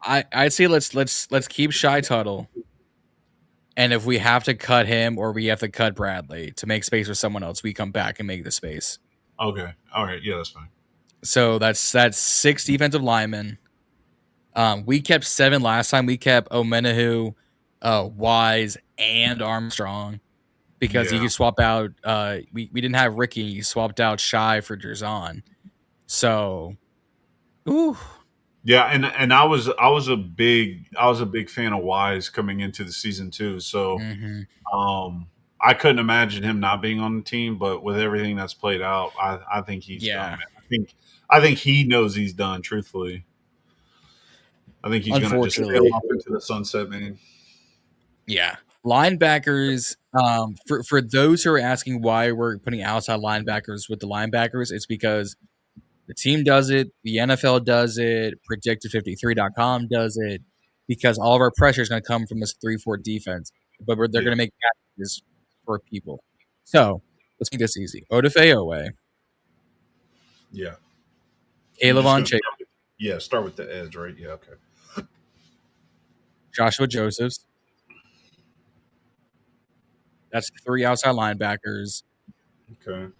I'd say let's keep Shy Tuttle, and if we have to cut him or we have to cut Bradley to make space for someone else, we come back and make the space.
Okay, all right, yeah, that's fine.
So that's 6 defensive linemen. We kept 7 last time. We kept Omenahu, Wise, and Armstrong because you could swap out. We didn't have Ricky. You swapped out Shy for Jerzon. So. Ooh.
Yeah, and I was a big fan of Wise coming into the season too. So I couldn't imagine him not being on the team, but with everything that's played out, I think he's done, man. I think he knows he's done, truthfully. I think he's gonna just sail off into the sunset, man.
Yeah. Linebackers, for those who are asking why we're putting outside linebackers with the linebackers, it's because the team does it, the NFL does it, Predicted53.com does it, because all of our pressure is going to come from this 3-4 defense. But they're going to make packages for people. So let's make this easy. Odafe Owe.
Yeah.
Caleb Chase.
Yeah, start with the edge, right? Yeah, okay.
Joshua Josephs. That's 3 outside linebackers.
Okay.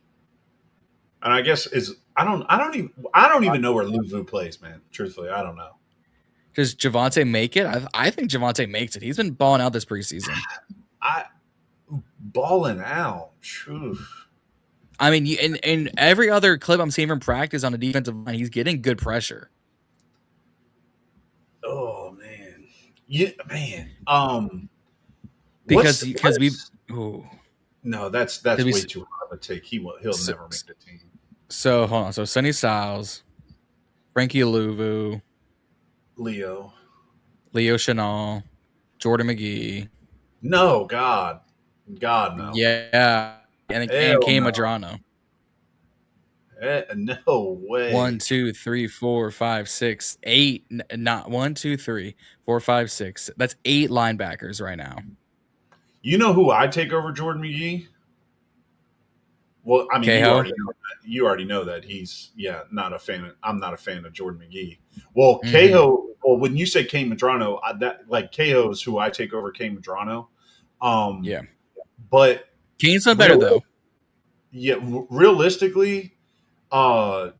And I guess I don't even know where Luvu plays, man. Truthfully, I don't know.
Does Javonte make it? I think Javonte makes it. He's been balling out this preseason.
Balling out. Oof.
I mean, in every other clip I'm seeing from practice on the defensive line, he's getting good pressure.
Oh man, yeah, man.
Because we've. Ooh.
No, that's way too hard of a take. He'll never make the team.
So hold on. So Sonny Styles, Frankie Luvu,
Leo
Chenal, Jordan McGee.
No, God no.
Yeah, and Kane Madrano.
No way.
1, 2, 3, 4, 5, 6, 8. Not 1, 2, 3, 4, 5, 6. That's 8 linebackers right now.
You know who I'd take over Jordan McGee? Well, I mean, you already know that he's not a fan. I'm not a fan of Jordan McGee. Well, Cahill. Well, when you say Kane Madrano, Cahill is who I take over Kane Madrano.
Yeah,
but
Kane's not better though.
Yeah, realistically, Jordan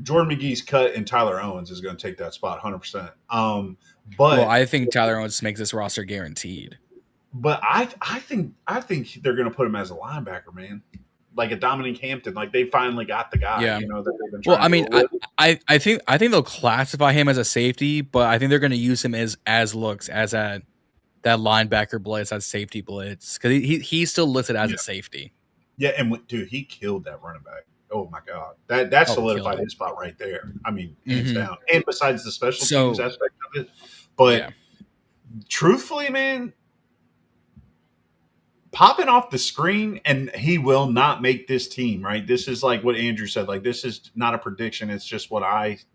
McGee's cut and Tyler Owens is going to take that spot 100%. But
I think Tyler Owens makes this roster guaranteed.
But I think they're going to put him as a linebacker, man. Like a Dominic Hampton, like they finally got the guy.
Yeah.
You know that they've been trying.
Well, I mean, I think they'll classify him as a safety, but I think they're going to use him as that linebacker blitz, that safety blitz, because he's still listed as a safety.
Yeah, and dude, he killed that running back. Oh my God, that solidified his spot right there. I mean, hands down. And besides the special teams aspect of it, but truthfully, man, popping off the screen, and he will not make this team, right? This is like what Andrew said. Like, this is not a prediction. It's just what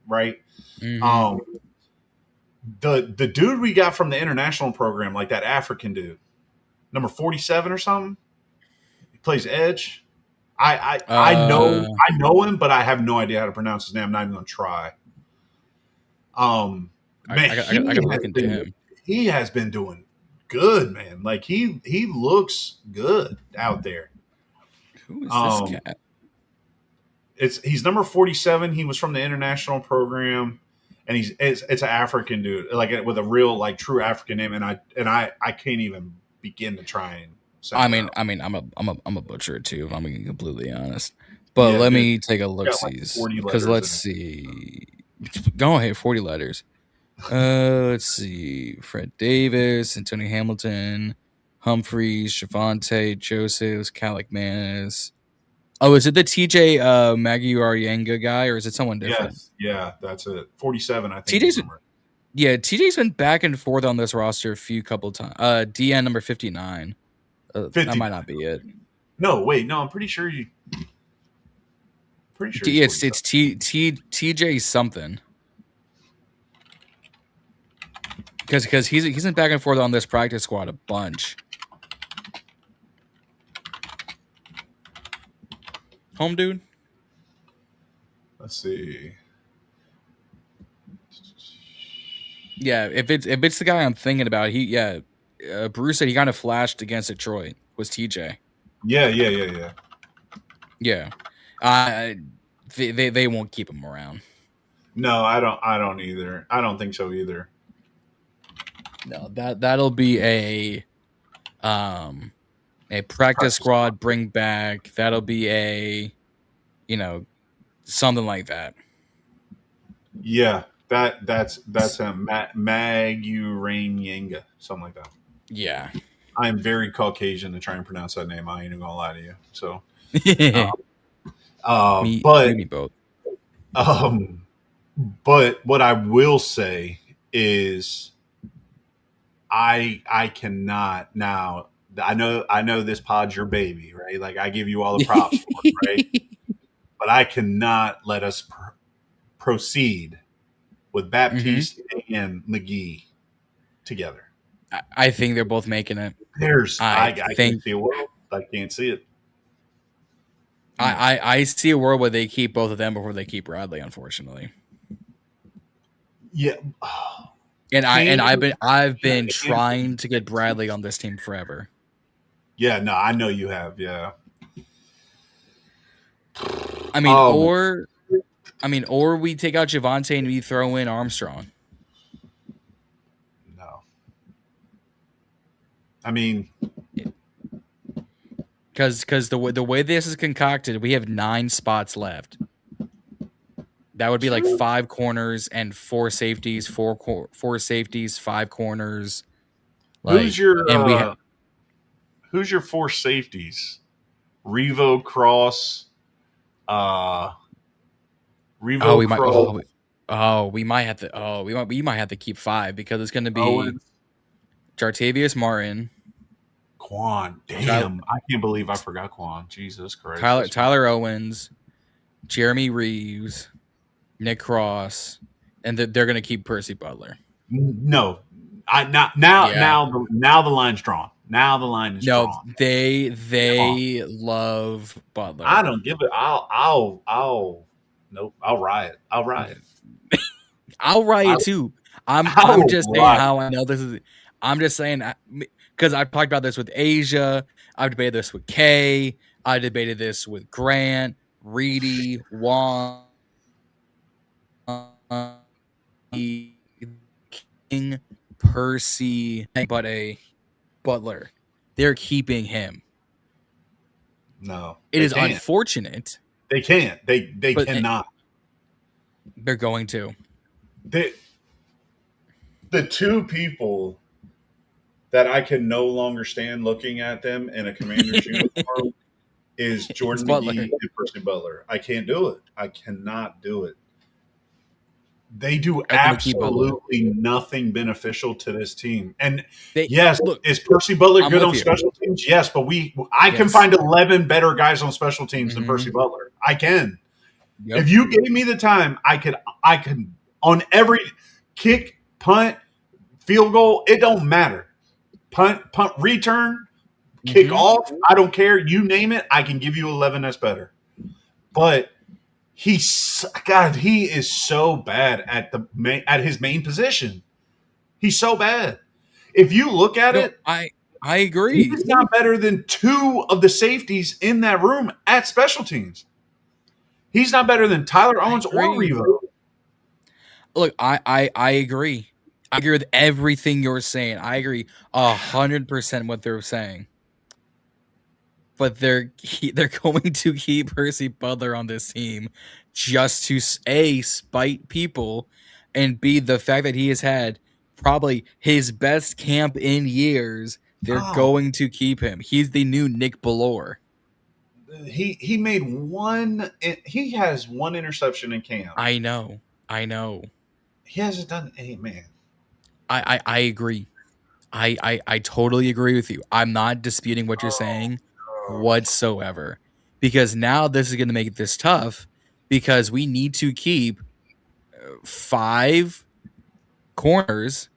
right?
Mm-hmm.
The dude we got from the international program, like that African dude, number 47 or something, he plays edge. I know him, but I have no idea how to pronounce his name. I'm not even going to try. Man,
I gotta look into him.
He has been doing good, man. Like he looks good out there.
Who is this cat?
He's number 47. He was from the international program, and it's an African dude, like with a real like true African name, and I can't even begin to try and.
I'm a butcher too, if I'm being completely honest. But let me take a look, because let's see. Go ahead, 40 letters. Let's see. Fred Davis, Antonio Hamilton, Humphreys, Javonte, Josephs, Calic Manis. Oh, is it the TJ Maguiarenga guy, or is it someone different?
Yes, yeah, that's it. 47, I think.
TJ's been back and forth on this roster a couple times. DN number 59. That might not be it.
No, wait, no, I'm pretty sure you. Pretty sure
it's TJ something. Because he's been back and forth on this practice squad a bunch. Home dude.
Let's see.
Yeah, if it's the guy I'm thinking about, Bruce said he kind of flashed against Detroit. Was TJ?
Yeah.
They won't keep him around.
No, I don't either. I don't think so either.
No, that'll be a practice squad bring back. That'll be a, something like that.
Yeah, that's a Maguiarenga, something like that.
Yeah,
I am very Caucasian to try and pronounce that name. I ain't even gonna lie to you. So,
me both.
But what I will say is, I cannot now. I know this pod's your baby, right? Like I give you all the props for it, right? But I cannot let us proceed with Baptiste and McGee together.
I think they're both making it.
I can't see a world. I can't see it.
I see a world where they keep both of them before they keep Bradley, unfortunately.
Yeah.
And I've been trying to get Bradley on this team forever.
Yeah, no, I know you have. Yeah.
I mean, or we take out Javonte and we throw in Armstrong.
No. I mean,
because the way this is concocted, we have 9 spots left. That would be like 5 corners and 4 safeties, 4 safeties, 5 corners. Like,
who's your 4 safeties? Revo, Cross, Revo,
we might have to keep 5 because it's going to be Jartavius Martin,
Quan. Damn, I can't believe I forgot Quan. Jesus Christ.
Tyler Owens, Jeremy Reeves, Nick Cross, and they're going to keep Percy Butler.
No, now the line's drawn. Now the line is drawn.
No, they love Butler.
I don't give it. I'll riot. I'll riot.
I'll riot too. I'm just saying how I know this is. I'm just saying because I've talked about this with Asia. I've debated this with Kay. I debated this with Grant, Reedy, Juan, King, Percy, but a Butler. They're keeping him.
No,
it is unfortunate.
They can't. They cannot.
They're going to.
The 2 people that I can no longer stand looking at them in a Commander's uniform is Jordan McGee and Percy Butler. I can't do it. I cannot do it. They do absolutely nothing beneficial to this team. And yes, is Percy Butler good on special teams? Yes, but I can find 11 better guys on special teams than Percy Butler. I can. Yep. If you gave me the time, I could on every kick, punt, field goal, it don't matter. Punt, return, kick off, I don't care. You name it, I can give you 11 that's better. But he is so bad at his main position. He's so bad. If you look at it,
I agree.
He's not better than 2 of the safeties in that room at special teams. He's not better than Tyler Owens or Revo.
Look, I agree. I agree with everything you're saying. I agree 100% what they're saying. But they're going to keep Percy Butler on this team just to A, spite people, and B, the fact that he has had probably his best camp in years. They're going to keep him. He's the new Nick Ballore.
He made one. He has one interception in camp.
I know.
He hasn't done any, man.
I agree. I totally agree with you. I'm not disputing what you're saying whatsoever, because now this is going to make this tough because we need to keep 5 corners,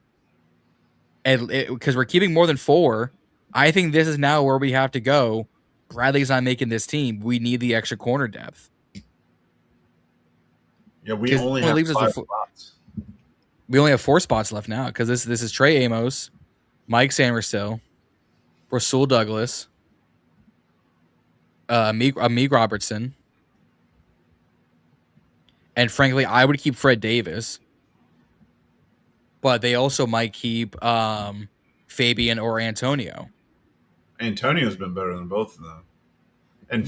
and because we're keeping more than 4. I think this is now where we have to go. Bradley's not making this team. We need the extra corner depth.
Yeah, we only have 5 spots.
We only have 4 spots left now because this is Trey Amos, Mike Samerstill, Rasul Douglas, Amik Robertson, and frankly, I would keep Fred Davis, but they also might keep Fabian or Antonio.
Antonio's been better than both of them, and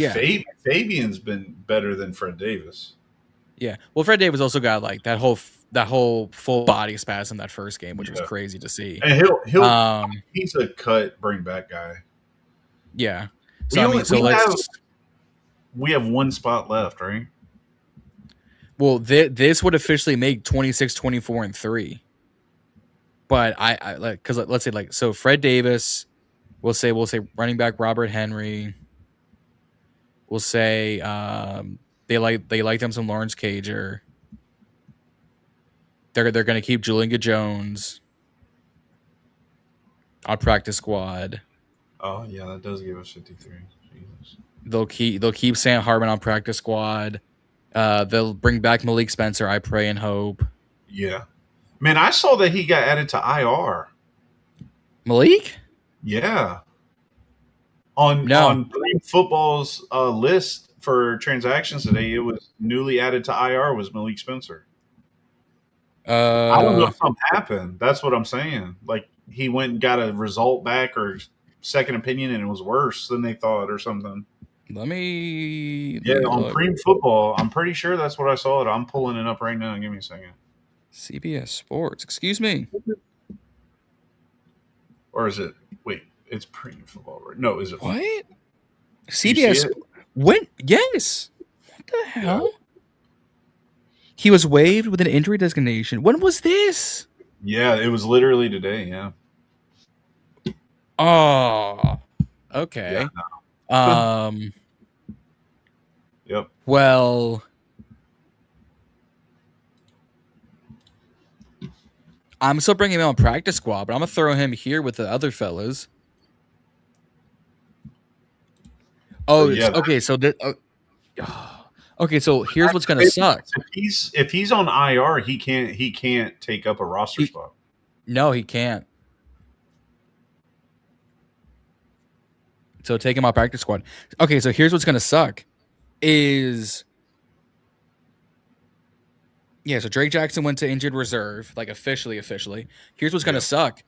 Fabian's been better than Fred Davis.
Yeah, well, Fred Davis also got like that whole full body spasm that first game, which was crazy to see.
And he's a bring back guy.
Yeah.
So we have 1 spot left, right?
Well, this would officially make 26, 24, and 3. But I like, because let's say like, so Fred Davis, we'll say running back Robert Henry. We'll say they like them some Lawrence Cager. They're going to keep Julinga Jones on practice squad.
Oh yeah, that does give us 53. Jesus.
They'll keep Sam Hartman on practice squad. They'll bring back Malik Spencer. I pray and hope.
Yeah, man, I saw that he got added to IR.
Malik?
Yeah. On Football's list for transactions today, it was newly added to IR was Malik Spencer. I don't know if something happened. That's what I'm saying. Like he went and got a result back or second opinion, and it was worse than they thought or something.
Let me
on Preem Football, I'm pretty sure that's what I saw. I'm pulling it up right now. Give me a second.
CBS Sports. Excuse me.
Or is it? Wait, it's Preem Football, right? No, is it
what? CBS? When? Yes. What the hell? Yeah. He was waived with an injury designation. When was this?
Yeah, it was literally today. Yeah.
Oh. Okay.
Yeah. Yep.
Well, I'm still bringing him on practice squad, but I'm gonna throw him here with the other fellas. Oh, yeah. Okay. So okay. So here's what's gonna suck.
If he's on IR, he can't take up a roster spot.
No, he can't. So take him off practice squad. Okay, so here's what's gonna suck is so Drake Jackson went to injured reserve, like officially. Here's what's gonna suck.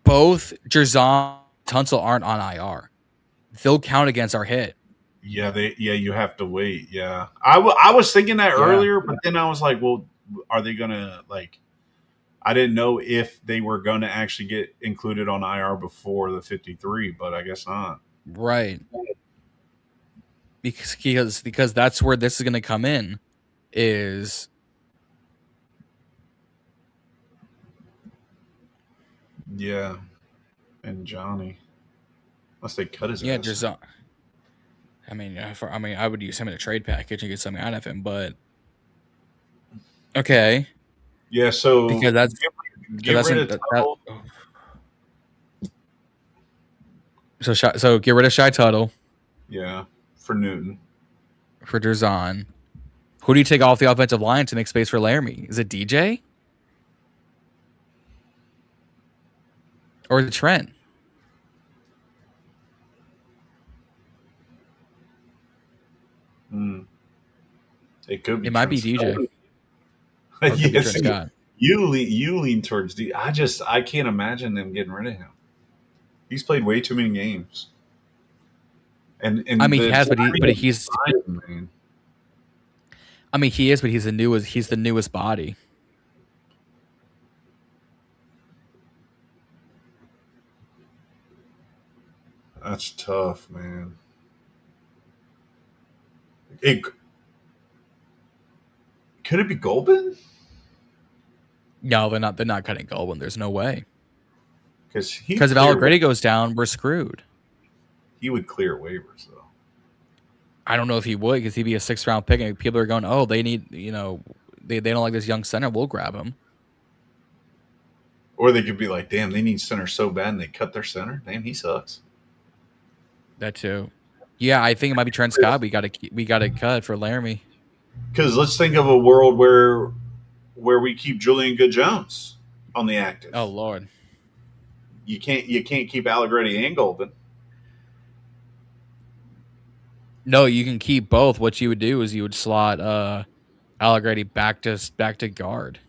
Both Jerzon and Tunsil aren't on IR. They'll count against our hit.
Yeah, you have to wait. Yeah. I was thinking that earlier, but then I was like, well, are they gonna I didn't know if they were going to actually get included on IR before the 53, but I guess not.
Right. Because that's where this is going to come in is
Yeah, and Johnny. Unless they cut his
Yeah,
ass.
Derzon. I mean, I would use him in a trade package and get something out of him, but okay,
Yeah, so
because that's
get rid of Tuttle.
So get rid of Shy Tuttle.
Yeah, for Newton.
For Derzon. Who do you take off the offensive line to make space for Laramie? Is it DJ? Or is it Trent?
It could be.
It might be DJ.
Yes, you lean towards D. I can't imagine them getting rid of him. He's played way too many games. And
I mean, he has, but he's.
Man.
I mean, he is, but he's the newest body.
That's tough, man. Could it be Golden?
No, they're not. They're not cutting Golden. There's no way.
Because
if Allegretti goes down, we're screwed.
He would clear waivers though.
I don't know if he would, because he'd be a 6th round pick, and people are going, "Oh, they need, they don't like this young center. We'll grab him."
Or they could be like, "Damn, they need center so bad, and they cut their center. Damn, he sucks."
That too. Yeah, I think it might be Trent Scott. We got to cut for Laramie.
Because let's think of a world where we keep Julian Good-Jones on the active.
Oh Lord,
you can't keep Allegretti and Golden.
No, you can keep both. What you would do is you would slot Allegretti back to guard.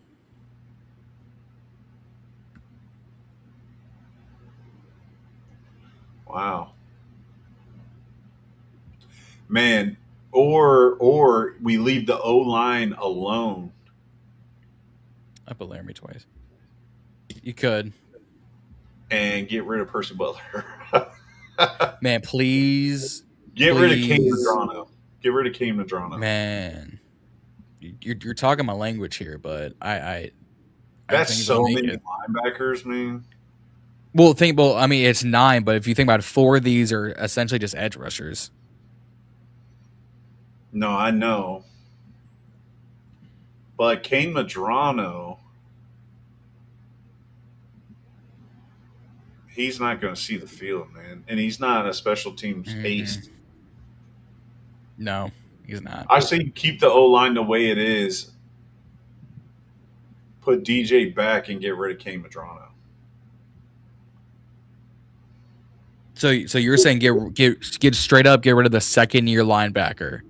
Wow. Man, or we leave the O-line alone.
I put Laramie twice. You could.
And get rid of Percy Butler.
Man, please.
Get rid of Kane Medrano. Get rid of Kane Medrano.
Man. You're talking my language here, but
that's so many linebackers, man.
Well, it's 9, but if you think about it, 4 of these are essentially just edge rushers.
No, I know. But Kane Medrano, he's not going to see the field, man. And he's not a special teams ace.
No, he's not.
I say keep the O-line the way it is. Put DJ back and get rid of Kane Medrano.
So you're saying get straight up, get rid of the 2nd-year linebacker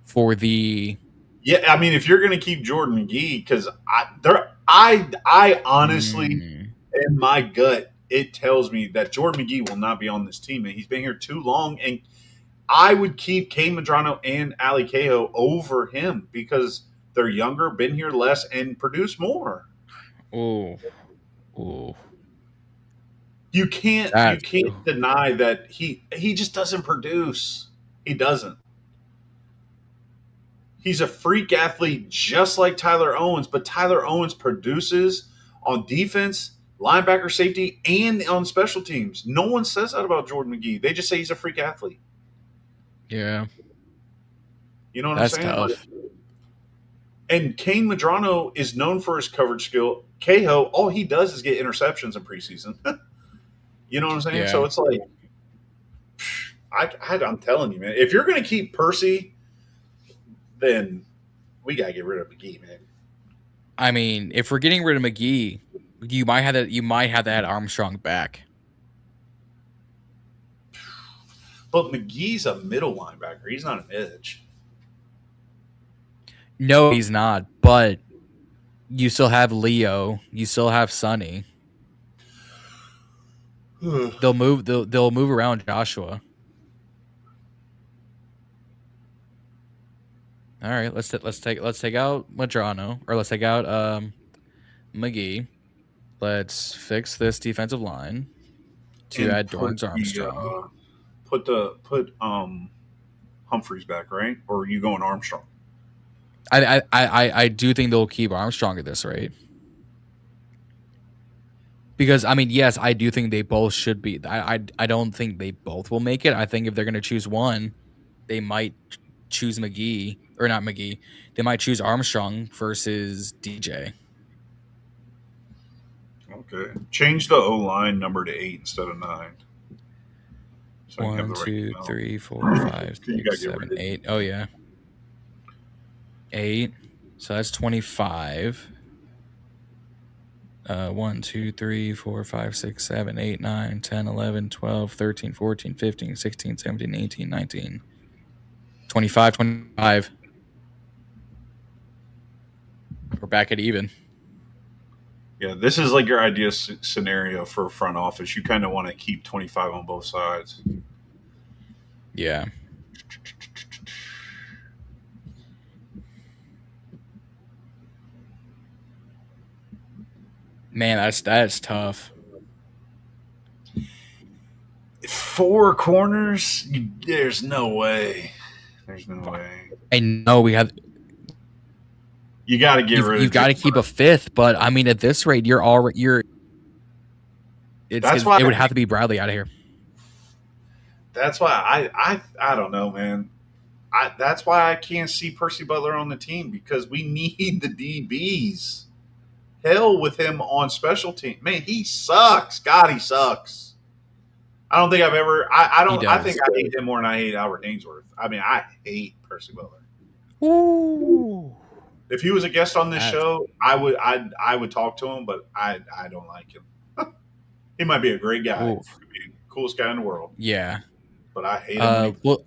for the.
Yeah, I mean, if you're going to keep Jordan McGee, because I honestly, in my gut, it tells me that Jordan McGee will not be on this team, and he's been here too long. And I would keep Kane Medrano and Ali Cahoe over him because they're younger, been here less, and produce more.
Oh.
You can't deny that he just doesn't produce. He doesn't. He's a freak athlete just like Tyler Owens, but Tyler Owens produces on defense, linebacker safety, and on special teams. No one says that about Jordan McGee. They just say he's a freak athlete.
Yeah.
You know what I'm saying?
Tough.
And Kane Medrano is known for his coverage skill. Cahoe, all he does is get interceptions in preseason. You know what I'm saying?
Yeah.
So it's like, I'm telling you, man, if you're going to keep Percy, then we got to get rid of McGee, man.
I mean, if we're getting rid of McGee, you might have to add Armstrong back.
But McGee's a middle linebacker. He's not an edge.
No, he's not. But you still have Leo. You still have Sonny. They'll move around Joshua. All right, let's take out Medrano, or let's take out McGee. Let's fix this defensive line to add Dorrance Armstrong.
Put Humphreys back, right? Or are you going Armstrong?
I do think they'll keep Armstrong at this rate. Because I mean, yes, I do think they both should be. I don't think they both will make it. I think if they're going to choose one, they might choose McGee or not McGee. They might choose Armstrong versus DJ.
Okay. Change the O-line number to 8 instead of 9. So
1, 2, 3, 4, 5, 6, 7, 8. Oh yeah, 8. So that's 25. 1, 2, 3, 4, 5, 6, 7, 8, 9, 10, 11, 12, 13, 14, 15, 16, 17, 18, 19, 25, 25. We're back at even.
Yeah, this is like your ideal scenario for a front office. You kind of want to keep 25 on both sides.
Yeah. Man, that's tough.
4 corners? There's no way. There's no way.
I know we have.
You got to get rid of.
You've got to keep a 5th, but I mean, at this rate, you're already It would have to be Bradley out of here.
That's why I don't know, man. That's why I can't see Percy Butler on the team, because we need the DBs. Hell with him on special team. Man, he sucks. God, he sucks. I don't think I've ever. I think I hate him more than I hate Albert Ainsworth. I mean, I hate Percy Butler.
Ooh.
If he was a guest on this show, I would talk to him, but I don't like him. He might be a great guy. He could be the coolest guy in the world.
Yeah,
but I hate him.
Well,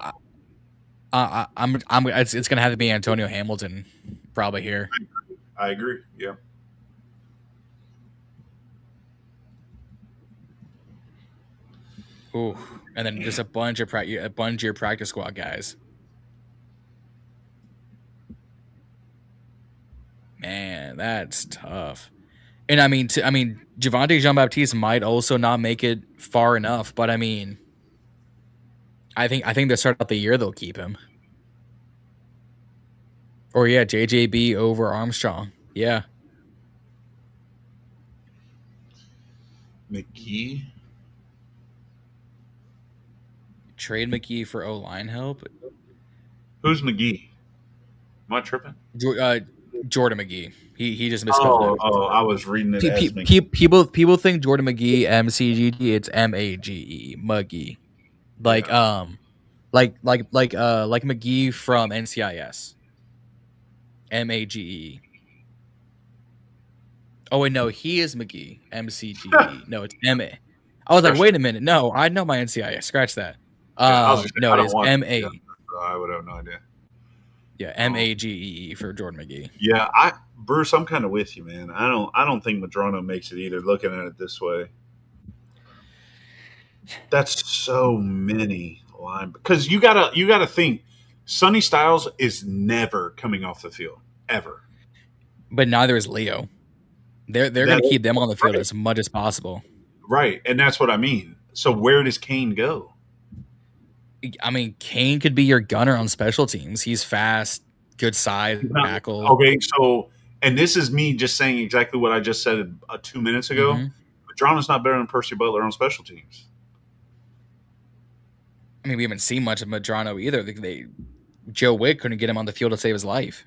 it's gonna have to be Antonio Hamilton probably here.
I agree. Yeah.
Ooh, and then just a bunch of your practice squad guys. Man, that's tough. And I mean, Javonte Jean-Baptiste might also not make it far enough, but I mean, I think to start out the year they'll keep him. Or yeah, JJB over Armstrong. Yeah.
McGee.
Trade McGee for O-line help.
Who's McGee? Am I tripping?
Jordan McGee. He just misspelled it.
Oh, I was reading it as McGee.
People think Jordan McGee, MCGD, it's MAGE, McGee. Like McGee from NCIS. MAGE. Oh wait, no, he is McGee. MCGE. No, it's MA. I was like, wait a minute. No, I know my NCIS. Scratch that. No, it is MA.
I would have no idea.
Yeah, MAGE for Jordan McGee.
Yeah, Bruce, I'm kind of with you, man. I don't think Medrano makes it either. Looking at it this way, that's so many line, because you gotta think Sonny Styles is never coming off the field ever.
But neither is Leo. They're going to keep them on the field as much as possible.
Right, and that's what I mean. So where does Kane go?
I mean, Kane could be your gunner on special teams. He's fast, good size, tackle.
Okay, so, and this is me just saying exactly what I just said 2 minutes ago. Medrano's not better than Percy Butler on special teams.
I mean, we haven't seen much of Medrano either. Joe Wick couldn't get him on the field to save his life.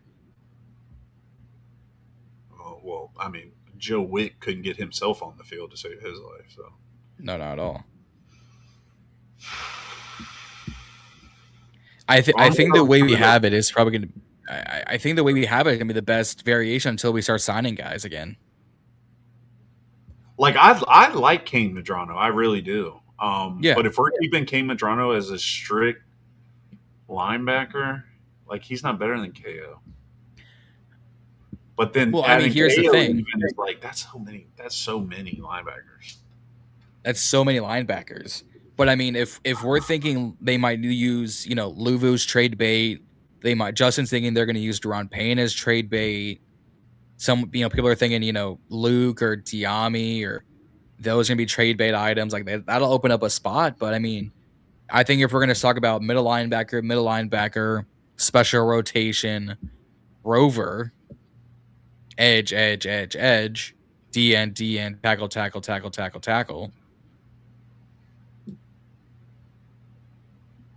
Oh, well, I mean, Joe Wick couldn't get himself on the field to save his life. So
no, not at all. I think the way we have it is probably going to. I think the way we have it is going to be the best variation until we start signing guys again.
Like I like Kane Medrano, I really do.
Yeah.
But if we're keeping Kane Medrano as a strict linebacker, like, he's not better than KO. But then,
well, I mean, here's the thing:
is like that's so many linebackers.
That's so many linebackers. But I mean, if we're thinking they might use, Luvu's trade bait, Justin's thinking they're going to use Deron Payne as trade bait. Some, people are thinking, Luke or Diami or those going to be trade bait items. Like that'll open up a spot. But I mean, I think if we're going to talk about middle linebacker, special rotation, rover, edge, DN, tackle.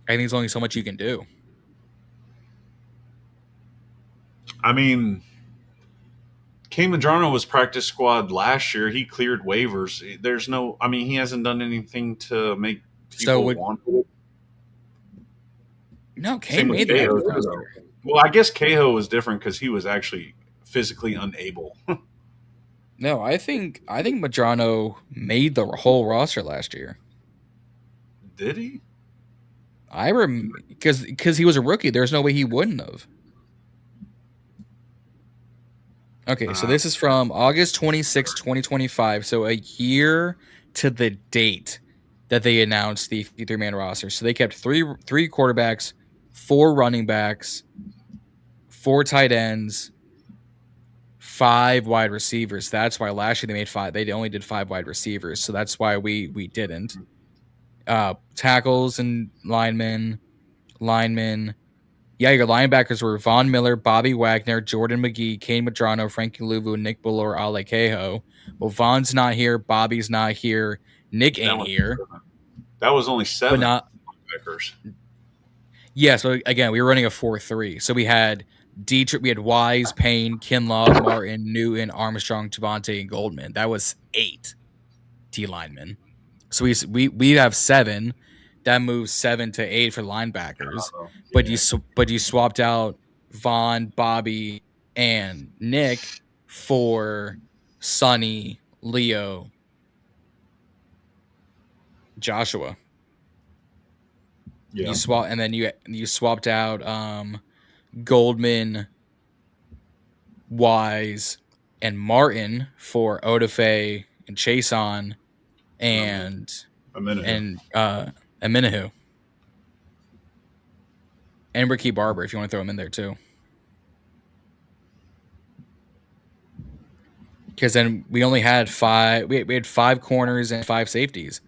I think there's only so much you can do.
I mean, Kane Madrano was practice squad last year. He cleared waivers. There's no. I mean, he hasn't done anything to make people want it.
No, Kane made the roster.
Well, I guess Cahill was different because he was actually physically unable.
No, I think Madrano made the whole roster last year.
Did he?
Because he was a rookie. There's no way he wouldn't have. Okay, so this is from August 26, 2025. So a year to the date that they announced the 53-man roster. So they kept three quarterbacks, 4 running backs, 4 tight ends, 5 wide receivers. That's why last year they made 5. They only did 5 wide receivers. So that's why we didn't. Tackles and linemen. Yeah, your linebackers were Von Miller, Bobby Wagner, Jordan McGee, Kane Madrano, Frankie Luvu, Nick Ballor, Ale Cahill. Well, Von's not here. Bobby's not here. Nick ain't here.
That was only 7 linebackers.
Yeah, so again, we were running a 4-3. So we had Dietrich, we had Wise, Payne, Kinlaw, Martin, Newton, Armstrong, Javante, and Goldman. That was 8 D linemen. So we have 7. That moves 7 to 8 for linebackers. But you swapped out Von, Bobby, and Nick for Sonny, Leo, Joshua.
Yeah.
And then you swapped out Goldman, Wise, and Martin for Odafe and Chason and Minahu. And Ricky Barber, if you want to throw him in there too. Because then we only had 5. We had 5 corners and 5 safeties.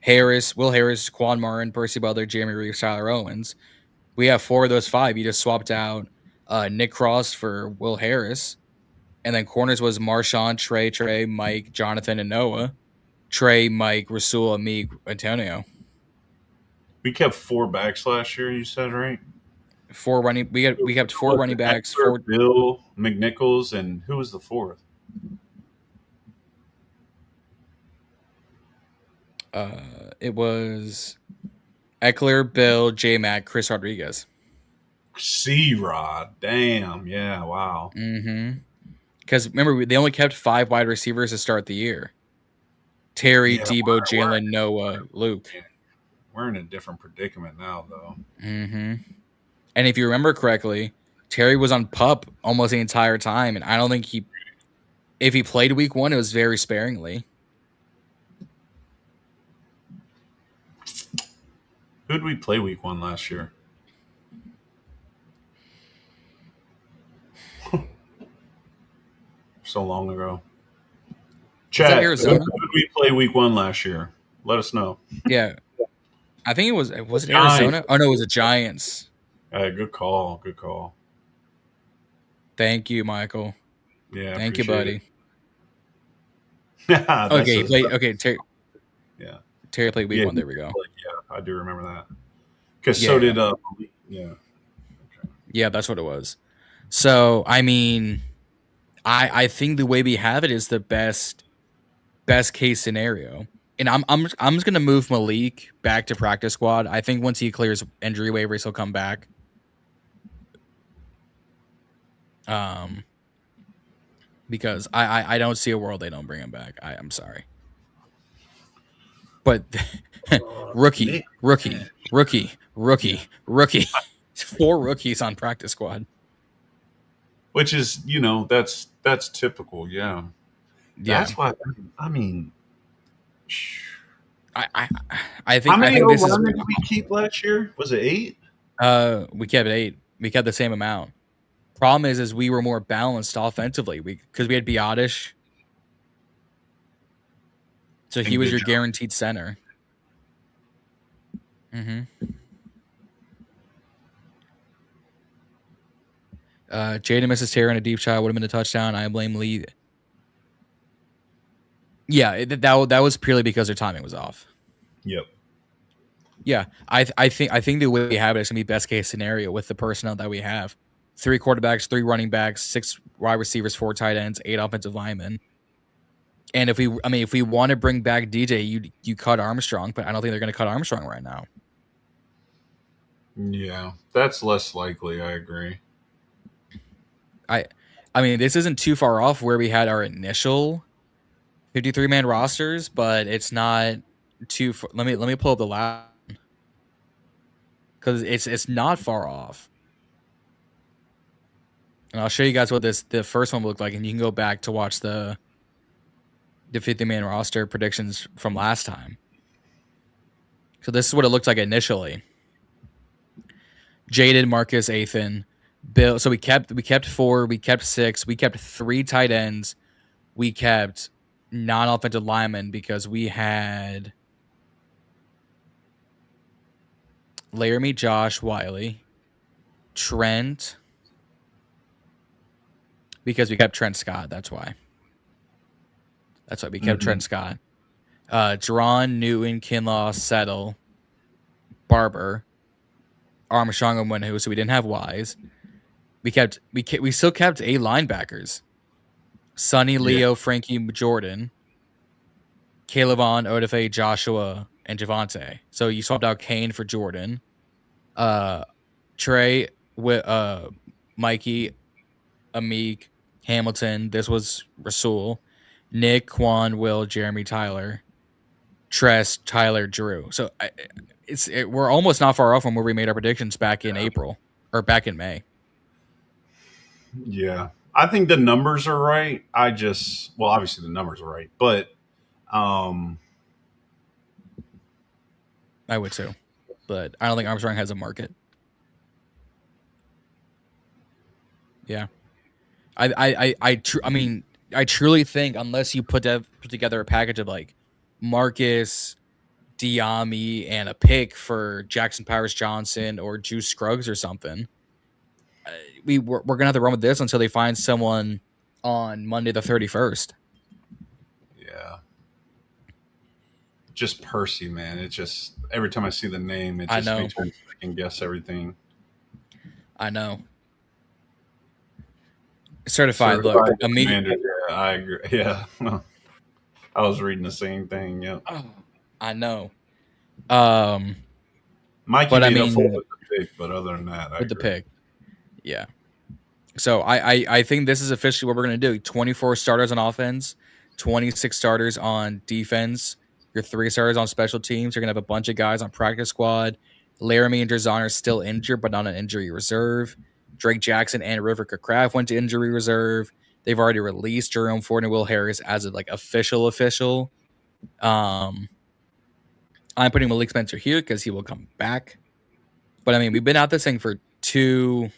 Will Harris, Quan Martin, Percy Butler, Jeremy Reeves, Tyler Owens. We have 4 of those 5. You just swapped out Nick Cross for Will Harris. And then corners was Marshawn, Trey, Mike, Jonathan, and Noah. Trey, Mike, Rasul, Amig, Antonio.
We kept 4 backs last year, you said, right?
4 running. We kept 4 running backs.
Eckler, 4 Bill, McNichols, and who was the 4th?
It was Eckler, Bill, J-Mac, Chris Rodriguez.
C-Rod. Damn. Yeah, wow.
Mm-hmm. Because remember, they only kept 5 wide receivers to start the year. Terry, Debo, Jalen, Noah, Luke.
We're in a different predicament now, though.
Mm-hmm. And if you remember correctly, Terry was on PUP almost the entire time, and I don't think if he played week 1, it was very sparingly.
Who did we play week 1 last year? So long ago. Chat, who did we play week 1 last year? Let us know.
Yeah. I think it was it Arizona? Oh, no, it was the Giants.
Good call.
Thank you, Michael.
Yeah,
thank you, buddy.
Okay,
Terry.
Yeah,
Terry played week 1. There we go.
Yeah, I do remember that. Because so did yeah. Okay.
Yeah, that's what it was. So I mean, I think the way we have it is the best case scenario. And I'm just gonna move Malik back to practice squad. I think once he clears injury waivers, he'll come back. Because I don't see a world they don't bring him back. I'm sorry. But rookie. 4 rookies on practice squad.
Which is, that's typical, yeah. That's why I mean
I think
how many
this is
did we keep last year? Was it 8?
We kept 8. We kept the same amount. Problem is we were more balanced offensively because we had Biotish. So he was your guaranteed center. Mm-hmm. Jaden misses Terry on a deep shot. Would have been a touchdown. I blame Lee. Yeah, that was purely because their timing was off.
Yep.
Yeah, I think the way we have it is gonna be best case scenario with the personnel that we have: 3 quarterbacks, 3 running backs, 6 wide receivers, 4 tight ends, 8 offensive linemen. And if we want to bring back DJ, you cut Armstrong, but I don't think they're gonna cut Armstrong right now.
Yeah, that's less likely. I agree.
I mean, this isn't too far off where we had our initial 53-man rosters, but it's not too. Let me pull up the last, because it's not far off, and I'll show you guys what the first one looked like, and you can go back to watch the 50-man roster predictions from last time. So this is what it looked like initially. Jaden, Marcus, Athan, Bill. So we kept 4, we kept 6, we kept 3 tight ends, we kept non-offensive linemen because we had Laramie, Josh, Wiley, Trent, because we kept Trent Scott. That's why we kept Trent Scott. Jerron, Newton, Kinlaw, Settle, Barber, Armstrong, and Winhu. So we didn't have Wise. We still kept 8 linebackers: Sonny, Leo, Frankie, Jordan, Caleb, ODFA, Joshua, and Javante. So you swapped out Kane for Jordan. Trey, Mikey, Amik, Hamilton. This was Rasul, Nick, Quan, Will, Jeremy, Tyler, Tress, Tyler, Drew. So we're almost not far off from where we made our predictions back in April or back in May.
Yeah, I think the numbers are right. Obviously the numbers are right, but
I would too, but I don't think Armstrong has a market. Yeah, I truly think unless you put together a package of like Marcus, Diami, and a pick for Jackson Powers Johnson or Juice Scruggs or something, we're gonna have to run with this until they find someone on Monday the 31st.
Yeah, just Percy, man. It just every time I see the name, it just makes me fucking guess everything.
I know. Certified look,
Commander. Yeah, I agree. Yeah, I was reading the same thing. Yeah,
I know.
Mikey
but
made up for it with the pick, but other than that,
with the pick, yeah. So I think this is officially what we're gonna do: 24 starters on offense, 26 starters on defense. Your 3 starters on special teams. You're gonna have a bunch of guys on practice squad. Laramie and Drazan are still injured, but not on injury reserve. Drake Jackson and River Craft went to injury reserve. They've already released Jerome Ford and Will Harris as a official. I'm putting Malik Spencer here because he will come back. But I mean, we've been out this thing for 2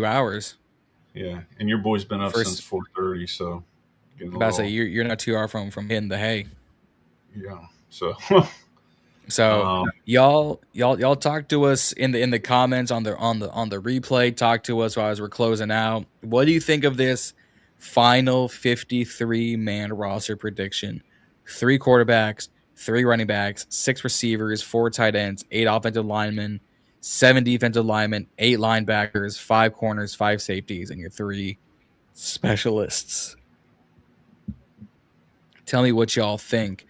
hours.
Yeah, and your boy's been up since 4:30, so
say you're not too far from hitting the hay.
Yeah, so
y'all talk to us in the comments on the replay. Talk to us while we're closing out. What do you think of this final 53-man roster prediction? 3 quarterbacks, 3 running backs, 6 receivers, 4 tight ends, 8 offensive linemen, 7 defensive linemen, 8 linebackers, 5 corners, 5 safeties, and your 3 specialists. Tell me what y'all think.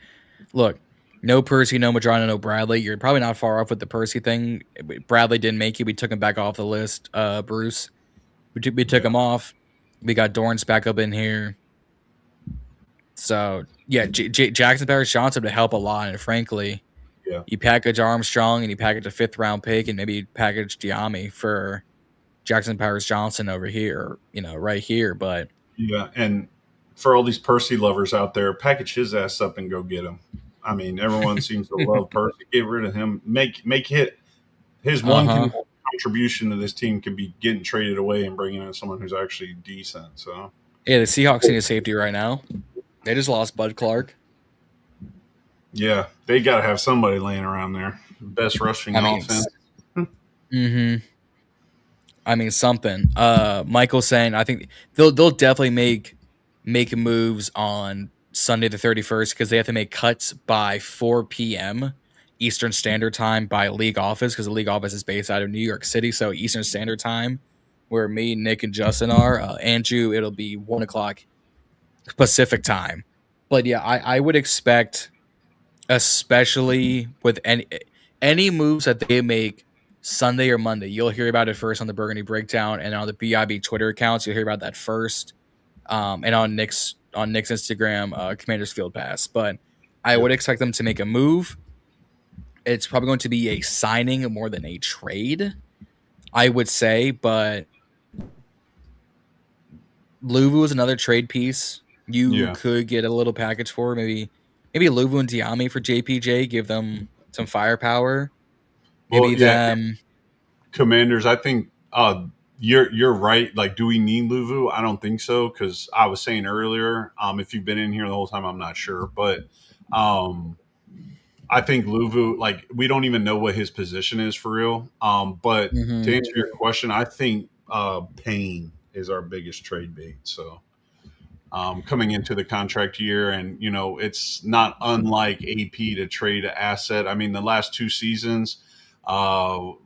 Look, no Percy, no Madrano, no Bradley. You're probably not far off with the Percy thing. Bradley didn't make it. We took him back off the list. Bruce, we took him off. We got Dorrance back up in here. So, yeah, Jackson Powers Johnson to help a lot. And frankly, you package Armstrong and you package a 5th-round pick and maybe package Diami for Jackson Powers Johnson over here, right here. But
yeah, and for all these Percy lovers out there, package his ass up and go get him. I mean, everyone seems to love Percy. Get rid of him. Make his one contribution to this team could be getting traded away and bringing in someone who's actually decent. So
yeah, the Seahawks need a safety right now. They just lost Bud Clark.
Yeah, they got to have somebody laying around there. Best rushing offense.
Mm-hmm. I mean, something. Michael's saying I think they'll definitely make moves on Sunday the 31st because they have to make cuts by 4 p.m. Eastern Standard Time by league office because the league office is based out of New York City. So Eastern Standard Time, where me, Nick, and Justin are. Andrew, it'll be 1 o'clock Pacific Time. But yeah, I would expect, especially with any moves that they make Sunday or Monday, you'll hear about it first on the Burgundy Breakdown and on the BIB Twitter accounts. You'll hear about that first, and on Nick's Instagram, Commanders Field Pass. But I would expect them to make a move. It's probably going to be a signing more than a trade, I would say. But Luvu is another trade piece you could get a little package for. Maybe Luvu and Diami for JPJ, give them some firepower. Maybe them.
Commanders, I think you're right. Like, do we need Luvu? I don't think so, because I was saying earlier, if you've been in here the whole time, I'm not sure. But I think Luvu, like, we don't even know what his position is for real. But to answer your question, I think Payne is our biggest trade bait. So coming into the contract year, and it's not unlike AP to trade an asset. I mean, the last 2 seasons, 2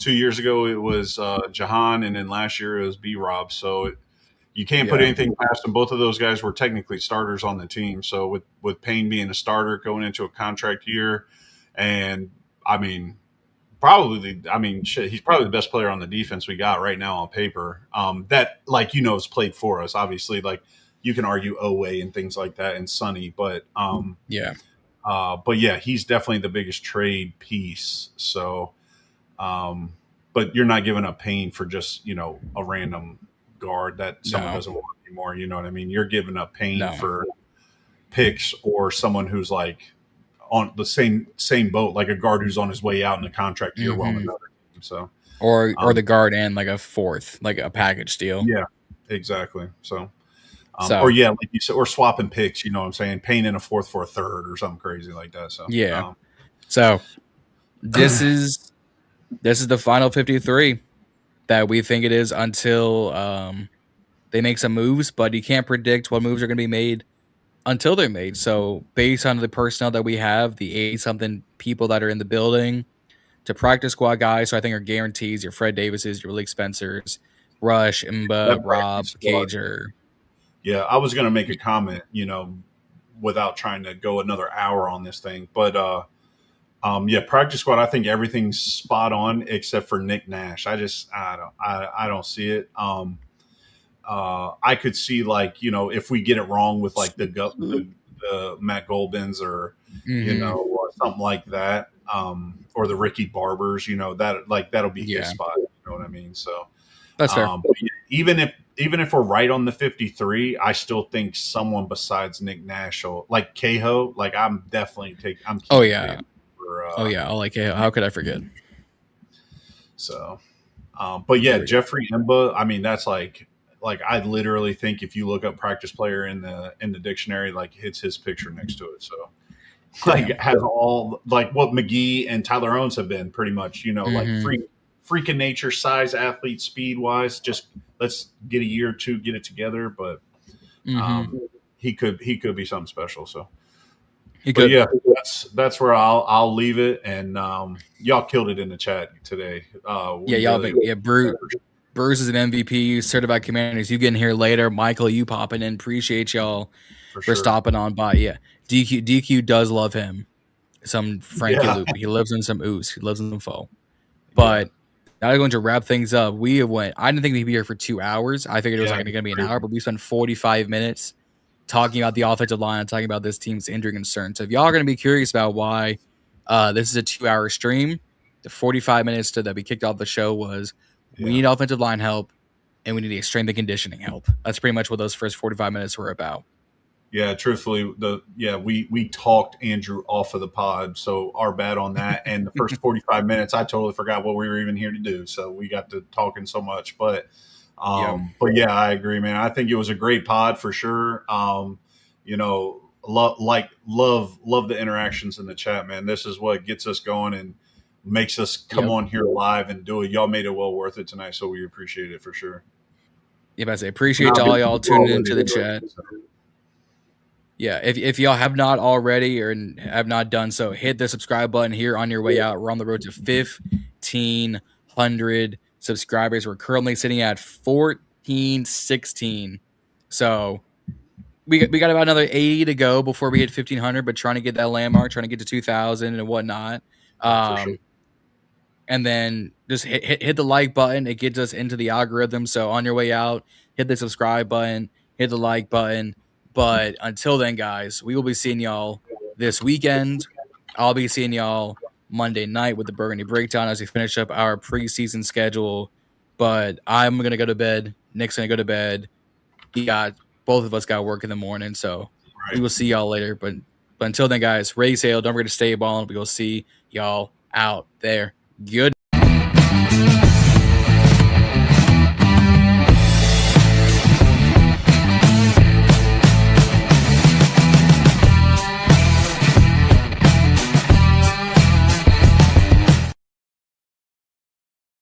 years ago it was Jahan, and then last year it was B-Rob. So you can't put anything past them. Both of those guys were technically starters on the team. So with Payne being a starter going into a contract year, and he's probably the best player on the defense we got right now on paper. That, like, has played for us. Obviously, like, you can argue Owe and things like that and Sonny, but he's definitely the biggest trade piece. So, but you're not giving up Payne for just a random guard that someone doesn't want anymore. You know what I mean? You're giving up Payne for picks or someone who's like on the same boat, like a guard who's on his way out in the contract year while another team. So
or the guard and like a fourth, like a package deal.
Yeah, exactly. So like you said, or swapping picks, you know what I'm saying? Paying in a fourth for a third or something crazy like that. So
so this is the final 53 that we think it is until they make some moves, but you can't predict what moves are going to be made until they're made. So based on the personnel that we have, the 80-something people that are in the building, to practice squad guys, so I think are guarantees, your Fred Davises, your Malik Spencers, Rush, Mba, Rob, Cager.
Yeah, I was going to make a comment, without trying to go another hour on this thing. But, practice squad, I think everything's spot on except for Nick Nash. I don't see it. I could see, like, if we get it wrong with, like, the Matt Golbins or, something like that, or the Ricky Barbers, that'll be his spot. You know what I mean? So
that's fair.
Even if we're right on the 53, I still think someone besides Nick Nash, like Cahill, like I'm definitely taking. I
like Cahill. How could I forget?
So, Jeffrey Mba. I mean, that's like I literally think if you look up practice player in the dictionary, like it's his picture next to it. So, like it has all like what McGee and Tyler Owens have been pretty much. Like freaking nature, size, athlete, speed wise. Just let's get a year or two, get it together. But he could be something special. So. But yeah, that's where I'll leave it, and y'all killed it in the chat today.
Bruce is an MVP, certified Commanders. You getting here later, Michael? You popping in? Appreciate y'all for stopping on by. Yeah, DQ does love him. Some Frankie Luke. He lives in some ooze. He lives in some foe. But now we're going to wrap things up. I didn't think we'd be here for 2 hours. I figured it was going to be an hour, but we spent 45 minutes. Talking about the offensive line, talking about this team's injury concerns. So if y'all are going to be curious about why this is a 2-hour stream, the 45 minutes that we kicked off the show was we need offensive line help and we need a strength and conditioning help. That's pretty much what those first 45 minutes were about.
Yeah, truthfully, we talked Andrew off of the pod, so our bad on that. And the first 45 minutes, I totally forgot what we were even here to do. So we got to talking so much, but I agree, man. I think it was a great pod for sure. Love the interactions in the chat, man. This is what gets us going and makes us come on here live and do it. Y'all made it well worth it tonight, so we appreciate it for sure.
I say appreciate all y'all tuning into the chat. Yeah, if y'all have not already or have not done so, hit the subscribe button here on your way out. We're on the road to 1,500 subscribers. We're currently sitting at 1,416. So we got about another 80 to go before we hit 1,500, but trying to get that landmark, trying to get to 2,000 and whatnot.
For sure.
And then just hit the like button. It gets us into the algorithm. So on your way out, hit the subscribe button, hit the like button. But until then, guys, we will be seeing y'all this weekend. I'll be seeing y'all Monday night with the Burgundy Breakdown as we finish up our preseason schedule. But I'm going to go to bed. Nick's going to go to bed. Both of us got work in the morning. So we will see y'all later. But until then, guys, raise hail. Don't forget to stay ballin'. We will see y'all out there. Good.